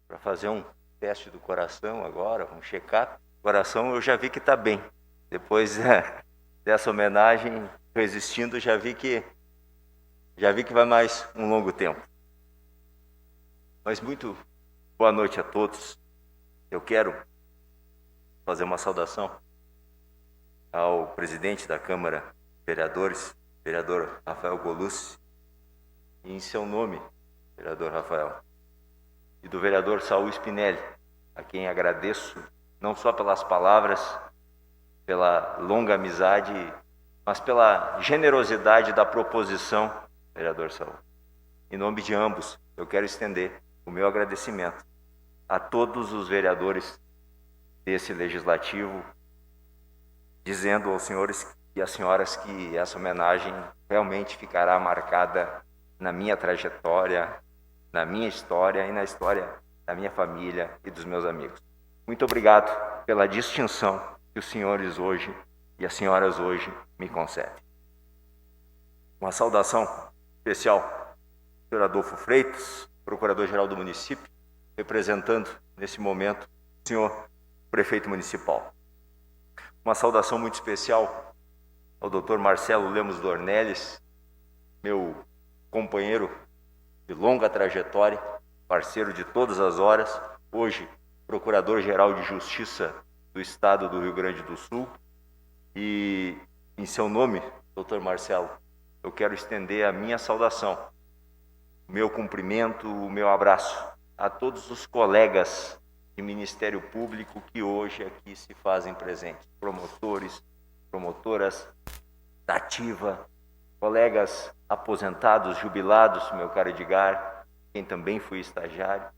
para fazer um teste do coração agora, um check-up. O coração eu já vi que está bem. Depois dessa homenagem, resistindo, já vi que vai mais um longo tempo. Mas muito boa noite a todos. Eu quero fazer uma saudação ao presidente da Câmara de Vereadores, vereador Rafael Colucci, e em seu nome, vereador Rafael, e do vereador Saul Spinelli, a quem agradeço não só pelas palavras, pela longa amizade, mas pela generosidade da proposição, vereador Saul. Em nome de ambos, eu quero estender o meu agradecimento a todos os vereadores desse legislativo, dizendo aos senhores e às senhoras que essa homenagem realmente ficará marcada na minha trajetória, na minha história e na história da minha família e dos meus amigos. Muito obrigado pela distinção que os senhores hoje e as senhoras hoje me concedem. Uma saudação especial ao senhor Adolfo Freitas, procurador-geral do município, representando nesse momento o senhor prefeito municipal. Uma saudação muito especial ao Dr. Marcelo Lemos Dornelles, meu companheiro de longa trajetória, parceiro de todas as horas, hoje Procurador-Geral de Justiça do Estado do Rio Grande do Sul. E, em seu nome, Dr. Marcelo, eu quero estender a minha saudação, o meu cumprimento, o meu abraço a todos os colegas de Ministério Público que hoje aqui se fazem presentes, promotores, promotoras da ativa, colegas aposentados, jubilados, meu caro Edgar, quem também foi estagiário,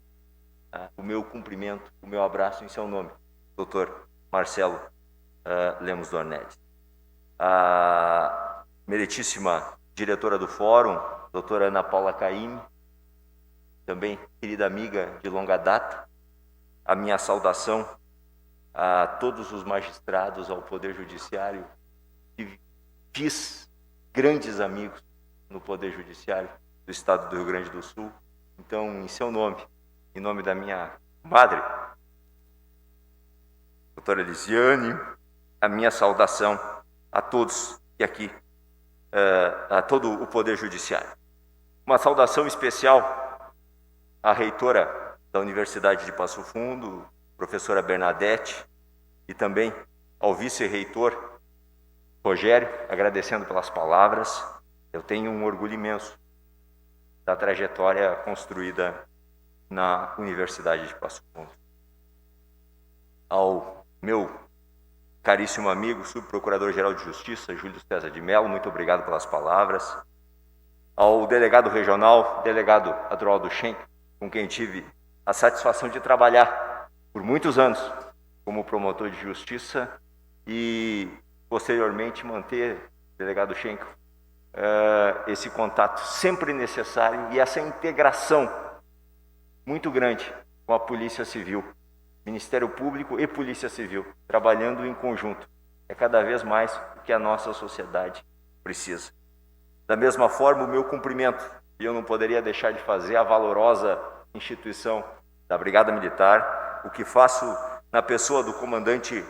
o meu cumprimento, o meu abraço em seu nome, doutor Marcelo Lemos Dornelles. A meritíssima diretora do Fórum, doutora Ana Paula Caime, também querida amiga de longa data, a minha saudação a todos os magistrados, ao Poder Judiciário, que fiz grandes amigos no Poder Judiciário do Estado do Rio Grande do Sul. Então, em seu nome, em nome da minha madre, doutora Elisiane, a minha saudação a todos e aqui, a todo o Poder Judiciário. Uma saudação especial à reitora da Universidade de Passo Fundo, professora Bernadette, e também ao vice-reitor Rogério, agradecendo pelas palavras. Eu tenho um orgulho imenso da trajetória construída na Universidade de Passo Fundo. Ao meu caríssimo amigo, subprocurador-geral de Justiça, Júlio César de Mello, muito obrigado pelas palavras. Ao delegado regional, delegado Adroaldo Schenck, com quem tive a satisfação de trabalhar por muitos anos como promotor de justiça e, posteriormente, manter, delegado Schenck, esse contato sempre necessário e essa integração muito grande com a Polícia Civil, Ministério Público e Polícia Civil, trabalhando em conjunto. É cada vez mais o que a nossa sociedade precisa. Da mesma forma, o meu cumprimento, e eu não poderia deixar de fazer, a valorosa instituição da Brigada Militar, o que faço na pessoa do comandante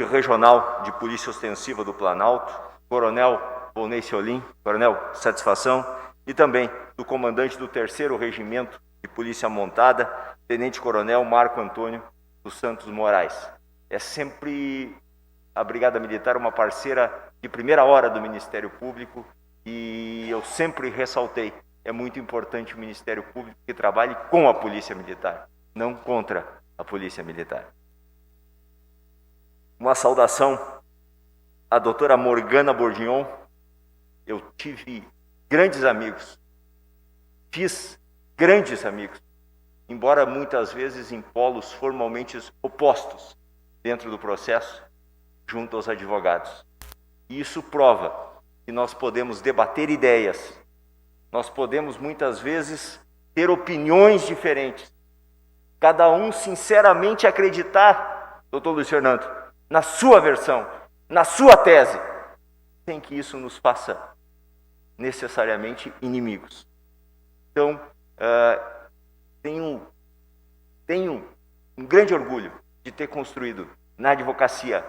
regional de Polícia Ostensiva do Planalto, Coronel Volney Ciolim, Coronel, satisfação, e também do comandante do 3º Regimento de Polícia Montada, Tenente Coronel Marco Antônio dos Santos Moraes. É sempre a Brigada Militar uma parceira de primeira hora do Ministério Público e eu sempre ressaltei é muito importante o Ministério Público que trabalhe com a Polícia Militar, não contra a Polícia Militar. Uma saudação à doutora Morgana Bourguignon. Eu tive grandes amigos, fiz grandes amigos, embora muitas vezes em polos formalmente opostos dentro do processo, junto aos advogados. E isso prova que nós podemos debater ideias, nós podemos muitas vezes ter opiniões diferentes, cada um sinceramente acreditar, doutor Luiz Fernando, na sua versão, na sua tese, sem que isso nos faça necessariamente inimigos. Então, tenho um grande orgulho de ter construído na advocacia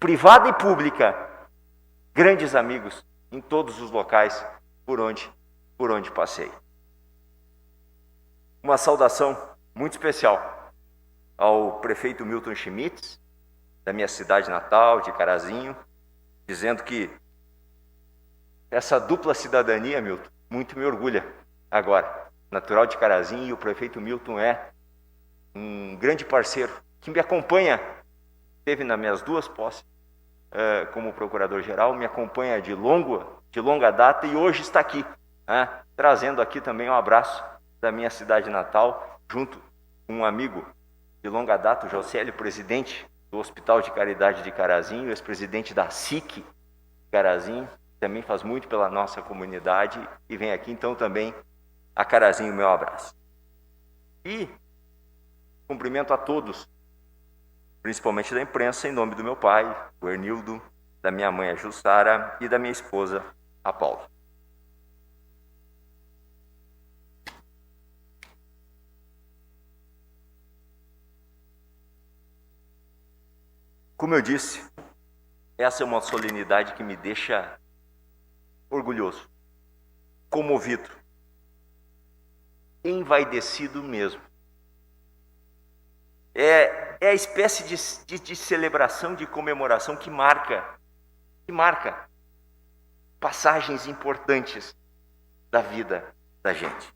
privada e pública grandes amigos em todos os locais por onde passei. Uma saudação muito especial ao prefeito Milton Schmitz, da minha cidade natal, de Carazinho, dizendo que essa dupla cidadania, Milton, muito me orgulha agora. Natural de Carazinho, e o prefeito Milton é um grande parceiro que me acompanha, esteve nas minhas duas posses como procurador-geral, me acompanha de longa data e hoje está aqui, trazendo aqui também um abraço da minha cidade natal, junto com um amigo de longa data, o Jocélio, presidente do Hospital de Caridade de Carazinho, ex-presidente da SIC Carazinho, também faz muito pela nossa comunidade e vem aqui, então, também a Carazinho, meu abraço. E cumprimento a todos, principalmente da imprensa, em nome do meu pai, o Ernildo, da minha mãe, a Jussara, e da minha esposa, a Paula. Como eu disse, essa é uma solenidade que me deixa orgulhoso, comovido, envaidecido mesmo. É a espécie de celebração, de comemoração que marca passagens importantes da vida da gente.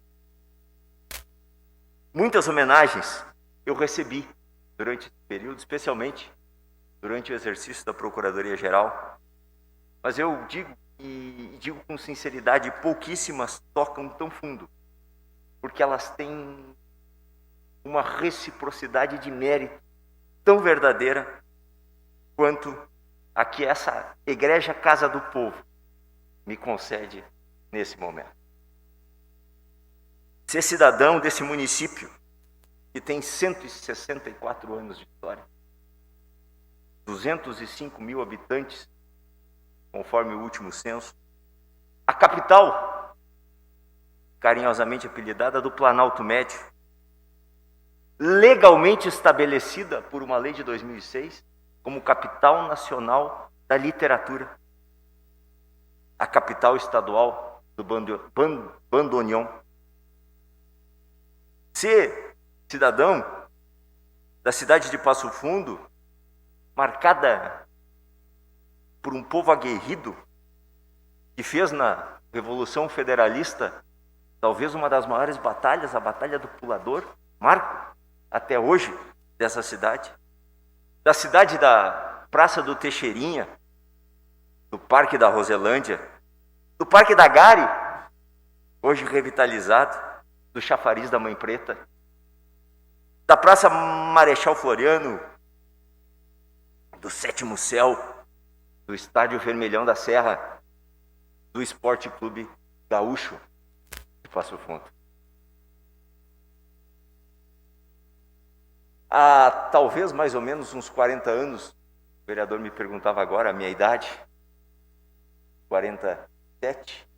Muitas homenagens eu recebi durante esse período, especialmente durante o exercício da Procuradoria-Geral, mas eu digo com sinceridade, pouquíssimas tocam tão fundo, porque elas têm uma reciprocidade de mérito tão verdadeira quanto a que essa Egregia Casa do Povo me concede nesse momento. Ser cidadão desse município, que tem 164 anos de história, 205 mil habitantes, conforme o último censo, a capital, carinhosamente apelidada do Planalto Médio, legalmente estabelecida por uma lei de 2006 como capital nacional da literatura, a capital estadual do bandoneon. Ser cidadão da cidade de Passo Fundo, marcada por um povo aguerrido que fez na Revolução Federalista talvez uma das maiores batalhas, a Batalha do Pulador, marco até hoje dessa cidade, da cidade da Praça do Teixeirinha, do Parque da Roselândia, do Parque da Gare, hoje revitalizado, do Chafariz da Mãe Preta, da Praça Marechal Floriano, do Sétimo Céu, do Estádio Vermelhão da Serra, do Esporte Clube Gaúcho de Passo Fundo. Há talvez mais ou menos uns 40 anos, o vereador me perguntava agora a minha idade, 47.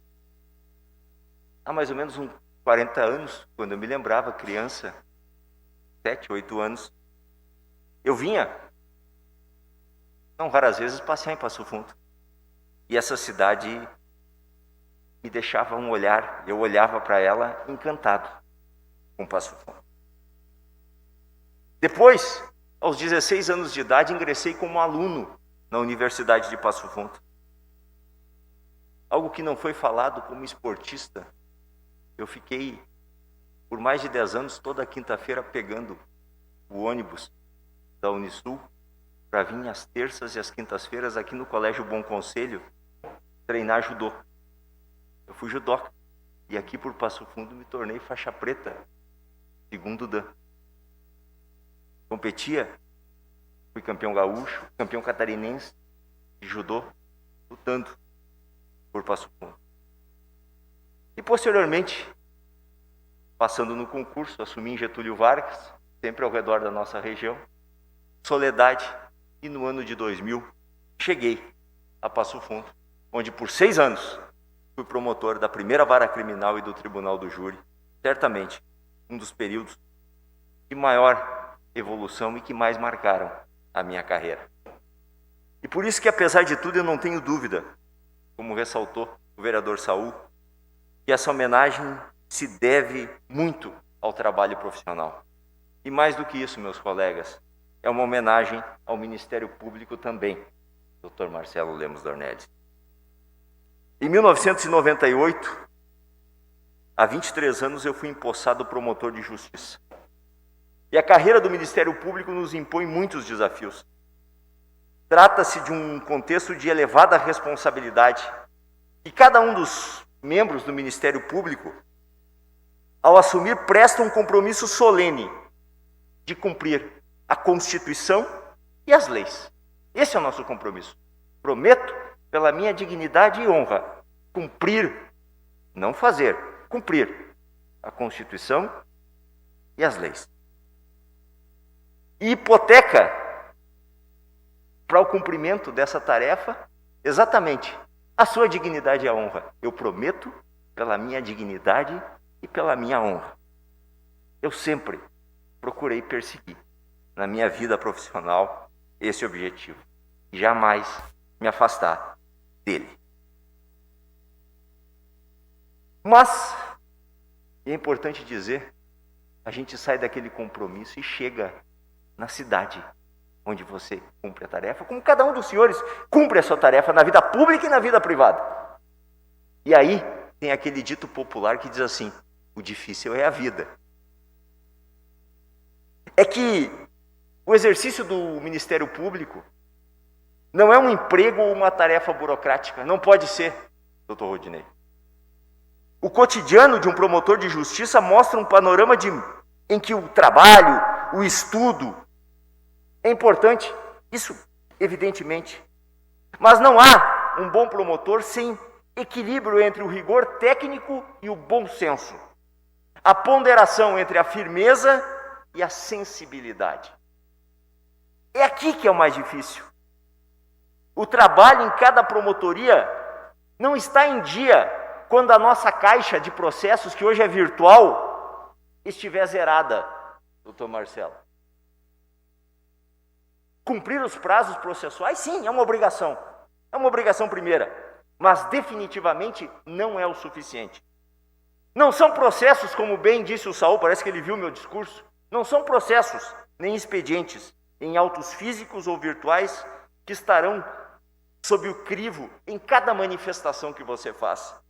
Há mais ou menos uns 40 anos, quando eu me lembrava, criança, 7, 8 anos, eu vinha, não raras vezes, passear em Passo Fundo. E essa cidade me deixava um olhar, eu olhava para ela encantado com Passo Fundo. Depois, aos 16 anos de idade, ingressei como aluno na Universidade de Passo Fundo. Algo que não foi falado como esportista, eu fiquei por mais de 10 anos toda quinta-feira pegando o ônibus da Unisul para vir às terças e às quintas-feiras aqui no Colégio Bom Conselho treinar judô. Eu fui judoca e aqui por Passo Fundo me tornei faixa preta, segundo dan. Competia, fui campeão gaúcho, campeão catarinense de judô, lutando por Passo Fundo. E posteriormente, passando no concurso, assumi em Getúlio Vargas, sempre ao redor da nossa região, Soledade, e no ano de 2000 cheguei a Passo Fundo, onde por 6 anos fui promotor da primeira vara criminal e do Tribunal do Júri, certamente um dos períodos de maior evolução e que mais marcaram a minha carreira. E por isso que, apesar de tudo, eu não tenho dúvida, como ressaltou o vereador Saul, que essa homenagem se deve muito ao trabalho profissional. E mais do que isso, meus colegas, é uma homenagem ao Ministério Público também, Dr. Marcelo Lemos Dornelles. Em 1998, há 23 anos, eu fui empossado promotor de justiça. E a carreira do Ministério Público nos impõe muitos desafios. Trata-se de um contexto de elevada responsabilidade. E cada um dos membros do Ministério Público, ao assumir, presta um compromisso solene de cumprir a Constituição e as leis. Esse é o nosso compromisso. Prometo, pela minha dignidade e honra, cumprir, não fazer, cumprir a Constituição e as leis. E hipoteca para o cumprimento dessa tarefa exatamente a sua dignidade e a honra. Eu prometo pela minha dignidade e pela minha honra. Eu sempre procurei perseguir na minha vida profissional esse objetivo. E jamais me afastar dele. Mas, é importante dizer, a gente sai daquele compromisso e chega na cidade onde você cumpre a tarefa, como cada um dos senhores cumpre a sua tarefa na vida pública e na vida privada. E aí tem aquele dito popular que diz assim: o difícil é a vida. É que o exercício do Ministério Público não é um emprego ou uma tarefa burocrática. Não pode ser, doutor Rodinei. O cotidiano de um promotor de justiça mostra um panorama em que o trabalho, o estudo é importante. Isso, evidentemente. Mas não há um bom promotor sem equilíbrio entre o rigor técnico e o bom senso. A ponderação entre a firmeza e a sensibilidade. É aqui que é o mais difícil. O trabalho em cada promotoria não está em dia quando a nossa caixa de processos, que hoje é virtual, estiver zerada, doutor Marcelo. Cumprir os prazos processuais, sim, é uma obrigação. É uma obrigação primeira, mas definitivamente não é o suficiente. Não são processos, como bem disse o Saul, parece que ele viu meu discurso, não são processos nem expedientes em autos físicos ou virtuais que estarão sob o crivo em cada manifestação que você faça.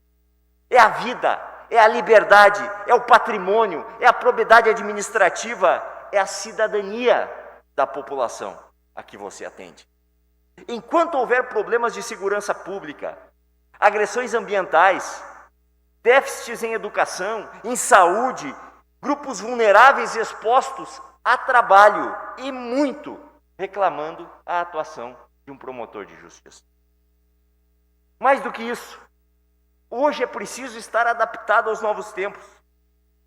É a vida, é a liberdade, é o patrimônio, é a probidade administrativa, é a cidadania da população a que você atende. Enquanto houver problemas de segurança pública, agressões ambientais, déficits em educação, em saúde, grupos vulneráveis expostos a trabalho e muito reclamando a atuação de um promotor de justiça. Mais do que isso, hoje é preciso estar adaptado aos novos tempos.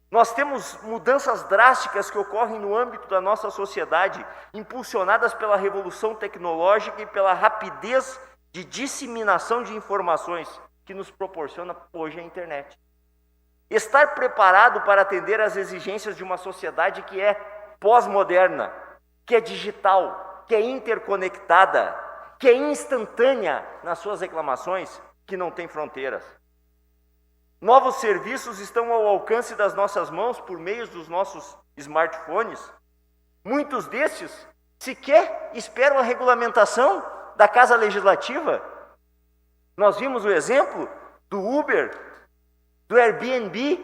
Nós temos mudanças drásticas que ocorrem no âmbito da nossa sociedade, impulsionadas pela revolução tecnológica e pela rapidez de disseminação de informações que nos proporciona hoje a internet. Estar preparado para atender às exigências de uma sociedade que é pós-moderna, que é digital, que é interconectada, que é instantânea nas suas reclamações, que não tem fronteiras. Novos serviços estão ao alcance das nossas mãos por meio dos nossos smartphones. Muitos desses sequer esperam a regulamentação da Casa Legislativa. Nós vimos o exemplo do Uber, do Airbnb,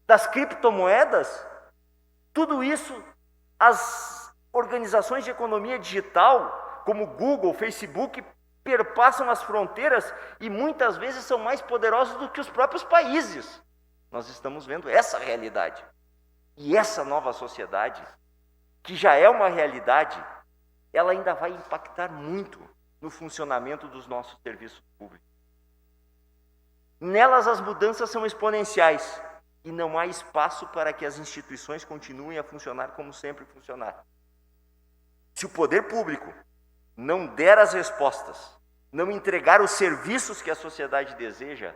das criptomoedas, tudo isso as organizações de economia digital, como Google, Facebook, perpassam as fronteiras e muitas vezes são mais poderosos do que os próprios países. Nós estamos vendo essa realidade. E essa nova sociedade, que já é uma realidade, ela ainda vai impactar muito no funcionamento dos nossos serviços públicos. Nelas as mudanças são exponenciais e não há espaço para que as instituições continuem a funcionar como sempre funcionaram. Se o poder público não der as respostas, não entregar os serviços que a sociedade deseja,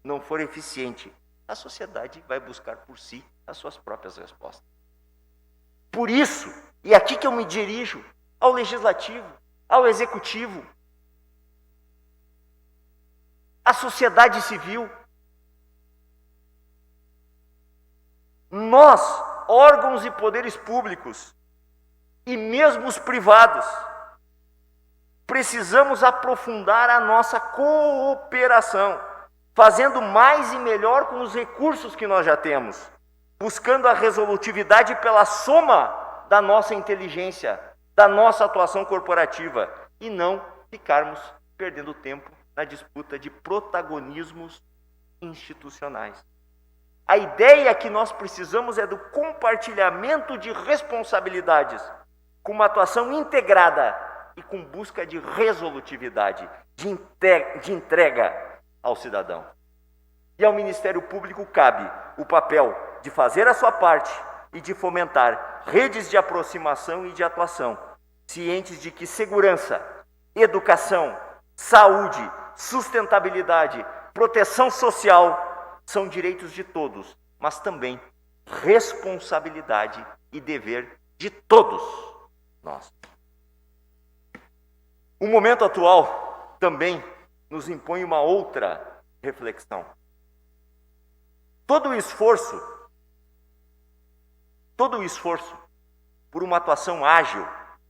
não for eficiente, a sociedade vai buscar por si as suas próprias respostas. Por isso, e aqui que eu me dirijo ao Legislativo, ao Executivo, à sociedade civil, nós, órgãos e poderes públicos, e mesmo os privados, precisamos aprofundar a nossa cooperação, fazendo mais e melhor com os recursos que nós já temos, buscando a resolutividade pela soma da nossa inteligência, da nossa atuação corporativa, e não ficarmos perdendo tempo na disputa de protagonismos institucionais. A ideia que nós precisamos é do compartilhamento de responsabilidades, com uma atuação integrada e com busca de resolutividade, de entrega ao cidadão. E ao Ministério Público cabe o papel de fazer a sua parte e de fomentar redes de aproximação e de atuação, cientes de que segurança, educação, saúde, sustentabilidade, proteção social são direitos de todos, mas também responsabilidade e dever de todos nós. O momento atual também nos impõe uma outra reflexão. Todo o esforço por uma atuação ágil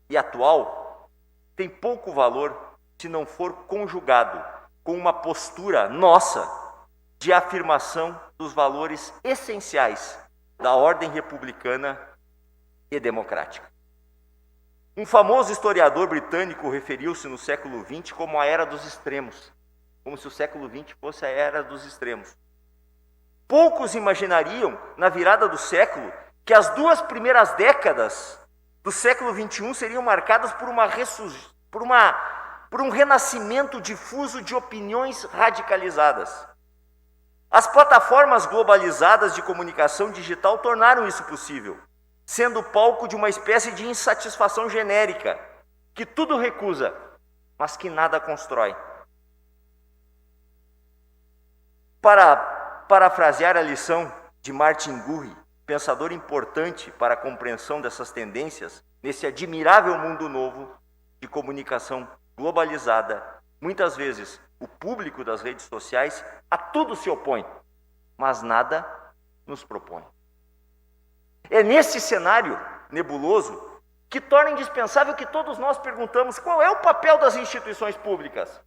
e atual tem pouco valor se não for conjugado com uma postura nossa de afirmação dos valores essenciais da ordem republicana e democrática. Um famoso historiador britânico referiu-se no século XX como a era dos extremos, como se o século XX fosse a era dos extremos. Poucos imaginariam, na virada do século, que as 2 primeiras décadas do século XXI seriam marcadas por um renascimento difuso de opiniões radicalizadas. As plataformas globalizadas de comunicação digital tornaram isso possível, sendo palco de uma espécie de insatisfação genérica, que tudo recusa, mas que nada constrói. Para parafrasear a lição de Martin Gurri, pensador importante para a compreensão dessas tendências, nesse admirável mundo novo de comunicação globalizada, muitas vezes o público das redes sociais a tudo se opõe, mas nada nos propõe. É nesse cenário nebuloso que torna indispensável que todos nós perguntamos qual é o papel das instituições públicas.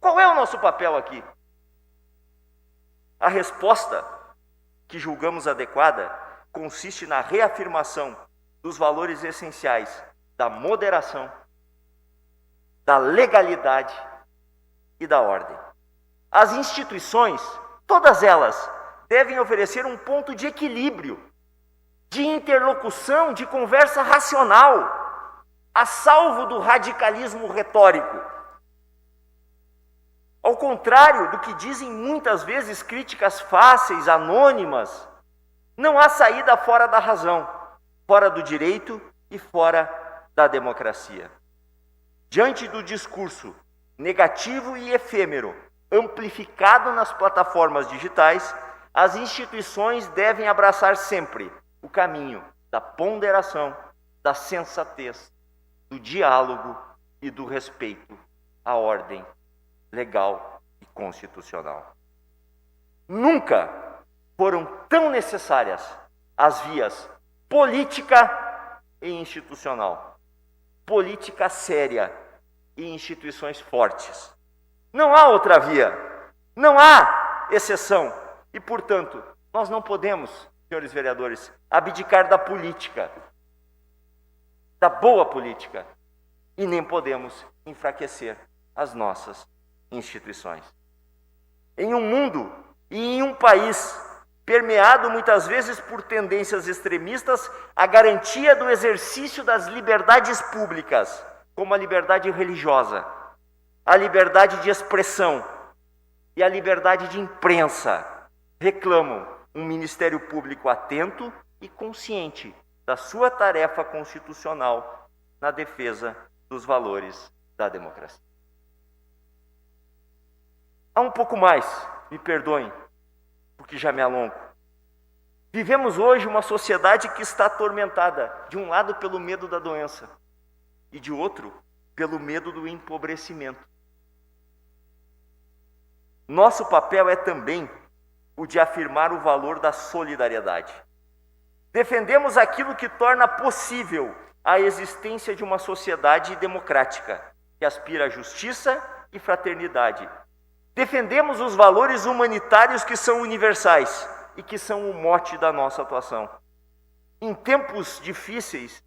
Qual é o nosso papel aqui? A resposta que julgamos adequada consiste na reafirmação dos valores essenciais da moderação, da legalidade e da ordem. As instituições, todas elas, devem oferecer um ponto de equilíbrio, de interlocução, de conversa racional, a salvo do radicalismo retórico. Ao contrário do que dizem muitas vezes críticas fáceis, anônimas, não há saída fora da razão, fora do direito e fora da democracia. Diante do discurso negativo e efêmero, amplificado nas plataformas digitais, as instituições devem abraçar sempre o caminho da ponderação, da sensatez, do diálogo e do respeito à ordem legal e constitucional. Nunca foram tão necessárias as vias política e institucional, política séria e instituições fortes. Não há outra via, não há exceção e, portanto, Nós não podemos, senhores vereadores, abdicar da política, da boa política, e nem podemos enfraquecer as nossas instituições. Em um mundo e em um país permeado muitas vezes por tendências extremistas, a garantia do exercício das liberdades públicas, como a liberdade religiosa, a liberdade de expressão e a liberdade de imprensa, reclamam um Ministério Público atento e consciente da sua tarefa constitucional na defesa dos valores da democracia. Há um pouco mais, me perdoem, porque já me alongo. Vivemos hoje uma sociedade que está atormentada, de um lado pelo medo da doença e de outro pelo medo do empobrecimento. Nosso papel é também o de afirmar o valor da solidariedade. Defendemos aquilo que torna possível a existência de uma sociedade democrática, que aspira à justiça e fraternidade. Defendemos os valores humanitários que são universais e que são o mote da nossa atuação. Em tempos difíceis,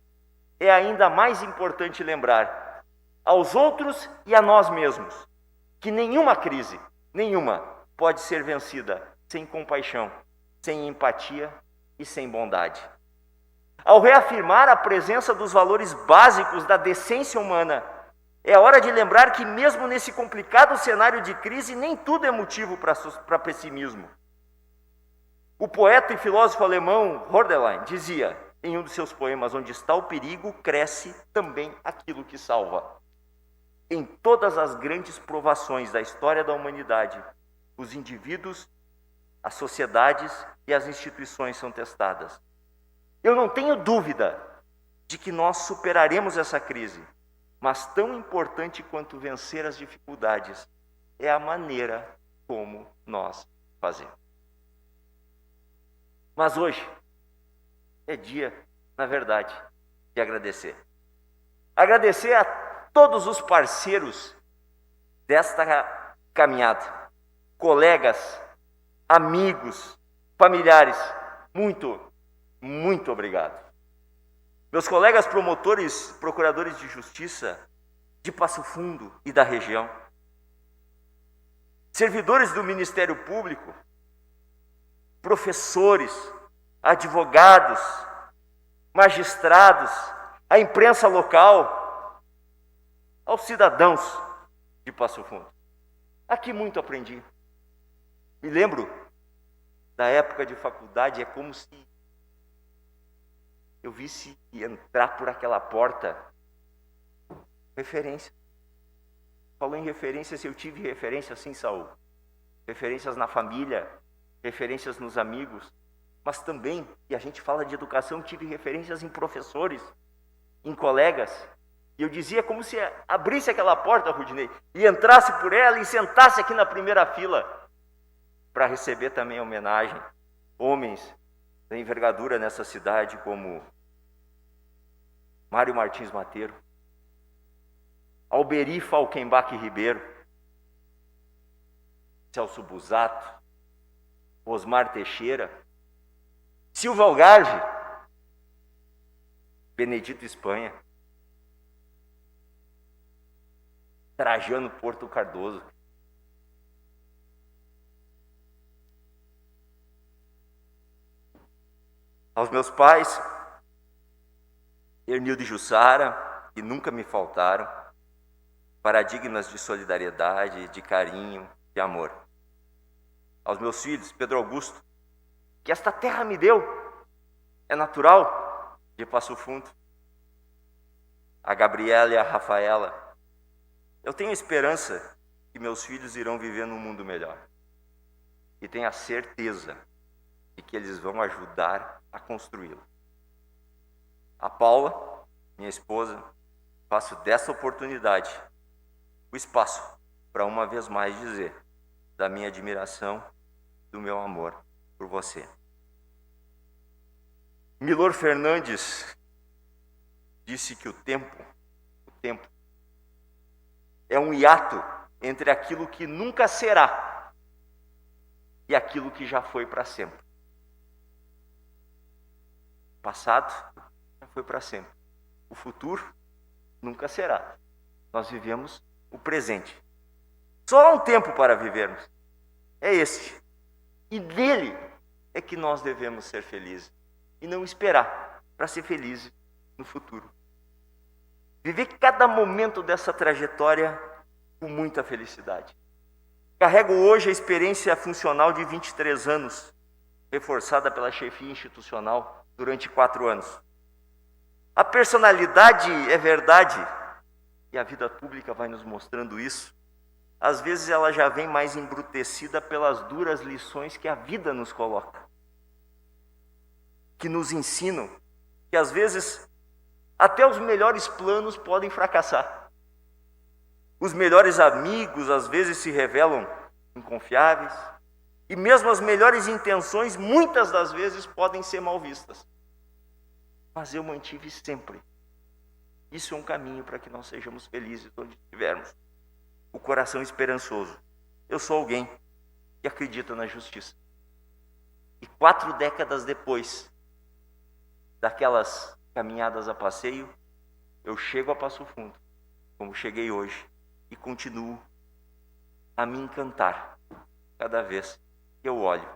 é ainda mais importante lembrar aos outros e a nós mesmos que nenhuma crise, nenhuma, pode ser vencida sem compaixão, sem empatia e sem bondade. Ao reafirmar a presença dos valores básicos da decência humana, é hora de lembrar que mesmo nesse complicado cenário de crise, nem tudo é motivo para pessimismo. O poeta e filósofo alemão Hölderlin dizia em um de seus poemas: onde está o perigo, cresce também aquilo que salva. Em todas as grandes provações da história da humanidade, os indivíduos, as sociedades e as instituições são testadas. Eu não tenho dúvida de que nós superaremos essa crise, mas tão importante quanto vencer as dificuldades é a maneira como nós fazemos. Mas hoje é dia, na verdade, de agradecer. Agradecer a todos os parceiros desta caminhada, colegas, amigos, familiares, muito obrigado. Meus colegas promotores, procuradores de justiça de Passo Fundo e da região, servidores do Ministério Público, professores, advogados, magistrados, a imprensa local, aos cidadãos de Passo Fundo. Aqui muito aprendi. Me lembro da época de faculdade, é como se eu visse entrar por aquela porta. Referência. Falou em referências, eu tive referências sim, Saul. Referências na família, referências nos amigos, mas também, e a gente fala de educação, tive referências em professores, em colegas. E eu dizia como se abrisse aquela porta, Rudinei, e entrasse por ela e sentasse aqui na primeira fila para receber também a homenagem. Homens da envergadura nessa cidade como Mário Martins Mateiro, Alberi Falkenbach Ribeiro, Celso Busato, Osmar Teixeira, Silva Algarve, Benedito Espanha, Trajano Porto Cardoso, aos meus pais, Hernildo e Jussara, que nunca me faltaram, paradigmas de solidariedade, de carinho, de amor. Aos meus filhos, Pedro Augusto, que esta terra me deu, é natural, de Passo Fundo. A Gabriela e a Rafaela, eu tenho esperança que meus filhos irão viver num mundo melhor. E tenho a certeza de que eles vão ajudar a construí-lo. A Paula, minha esposa, faço dessa oportunidade o espaço para uma vez mais dizer da minha admiração, do meu amor por você. Milor Fernandes disse que o tempo é um hiato entre aquilo que nunca será e aquilo que já foi para sempre. passado já foi para sempre. O futuro nunca será. Nós vivemos o presente. Só há um tempo para vivermos. É este. E dele é que nós devemos ser felizes. E não esperar para ser felizes no futuro. Viver cada momento dessa trajetória com muita felicidade. Carrego hoje a experiência funcional de 23 anos, reforçada pela chefia institucional durante 4 anos. A personalidade é verdade, e a vida pública vai nos mostrando isso. Às vezes ela já vem mais embrutecida pelas duras lições que a vida nos coloca, que nos ensinam que às vezes até os melhores planos podem fracassar. Os melhores amigos às vezes se revelam inconfiáveis, e mesmo as melhores intenções muitas das vezes podem ser mal vistas. Mas eu mantive sempre. Isso é um caminho para que nós sejamos felizes onde estivermos. O coração esperançoso. Eu sou alguém que acredita na justiça. E 4 décadas depois daquelas caminhadas a passeio, eu chego a Passo Fundo, como cheguei hoje, e continuo a me encantar cada vez que eu olho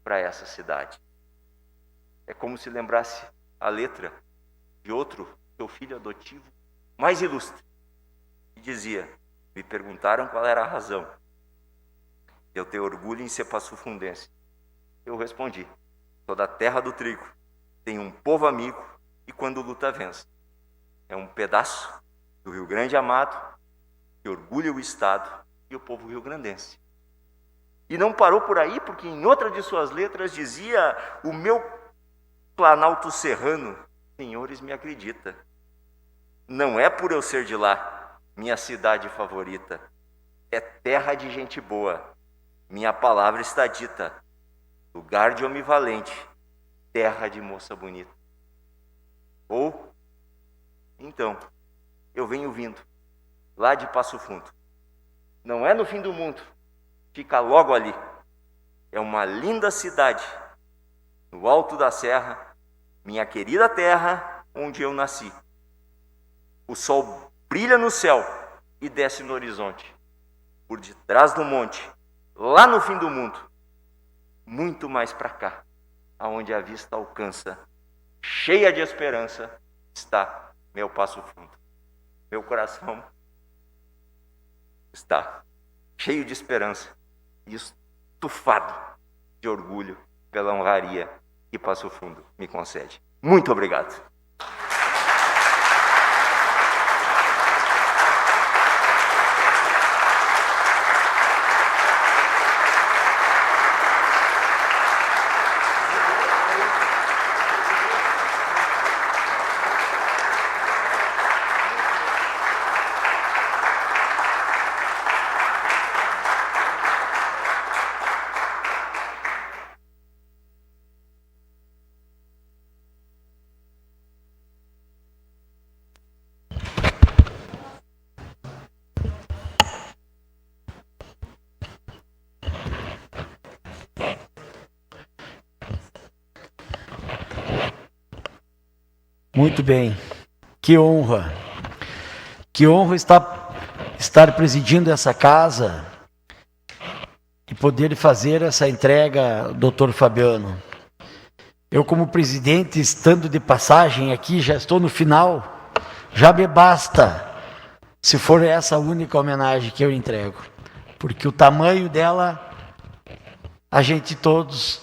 para essa cidade. É como se lembrasse a letra de outro, seu filho adotivo, mais ilustre, que dizia: me perguntaram qual era a razão de eu ter orgulho em ser passofundense. Eu respondi: sou da terra do trigo, tenho um povo amigo e quando luta vence. É um pedaço do Rio Grande amado que orgulha o Estado e o povo rio-grandense. E não parou por aí, porque em outra de suas letras dizia: o meu Planalto Serrano, senhores, me acredita, não é por eu ser de lá, minha cidade favorita, é terra de gente boa, minha palavra está dita, lugar de homem valente, terra de moça bonita. Ou, então, eu venho vindo, lá de Passo Fundo. Não é no fim do mundo, fica logo ali. É uma linda cidade, no alto da serra, minha querida terra, onde eu nasci. O sol brilha no céu e desce no horizonte. Por detrás do monte, lá no fim do mundo, muito mais para cá, aonde a vista alcança, cheia de esperança, está meu Passo Fundo. Meu coração está cheio de esperança e estufado de orgulho pela honraria que Passo Fundo me concede. Muito obrigado. Muito bem, que honra estar presidindo essa casa e poder fazer essa entrega, doutor Fabiano. Eu, como presidente, estando de passagem aqui, já estou no final, já me basta se for essa única homenagem que eu entrego, porque o tamanho dela,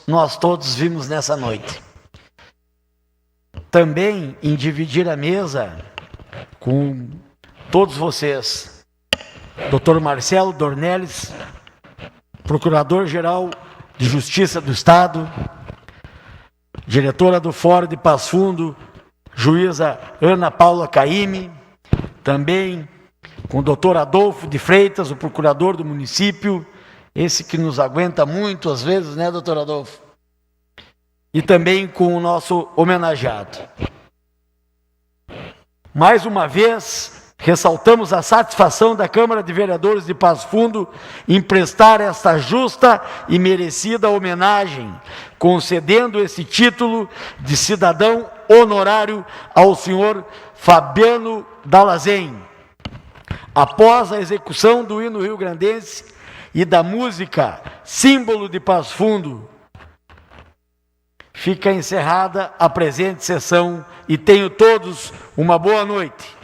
nós todos vimos nessa noite. Também em dividir a mesa com todos vocês, Dr. Marcelo Dornelles, Procurador-Geral de Justiça do Estado, diretora do Fórum de Passo Fundo, juíza Ana Paula Caime, também com o Dr. Adolfo de Freitas, o procurador do município, esse que nos aguenta muito às vezes, né, doutor Adolfo? E também com o nosso homenageado. Mais uma vez, ressaltamos a satisfação da Câmara de Vereadores de Passo Fundo em prestar esta justa e merecida homenagem, concedendo esse título de cidadão honorário ao senhor Fabiano Dalazen. Após a execução do hino rio-grandense e da música símbolo de Passo Fundo, fica encerrada a presente sessão e tenham todos uma boa noite.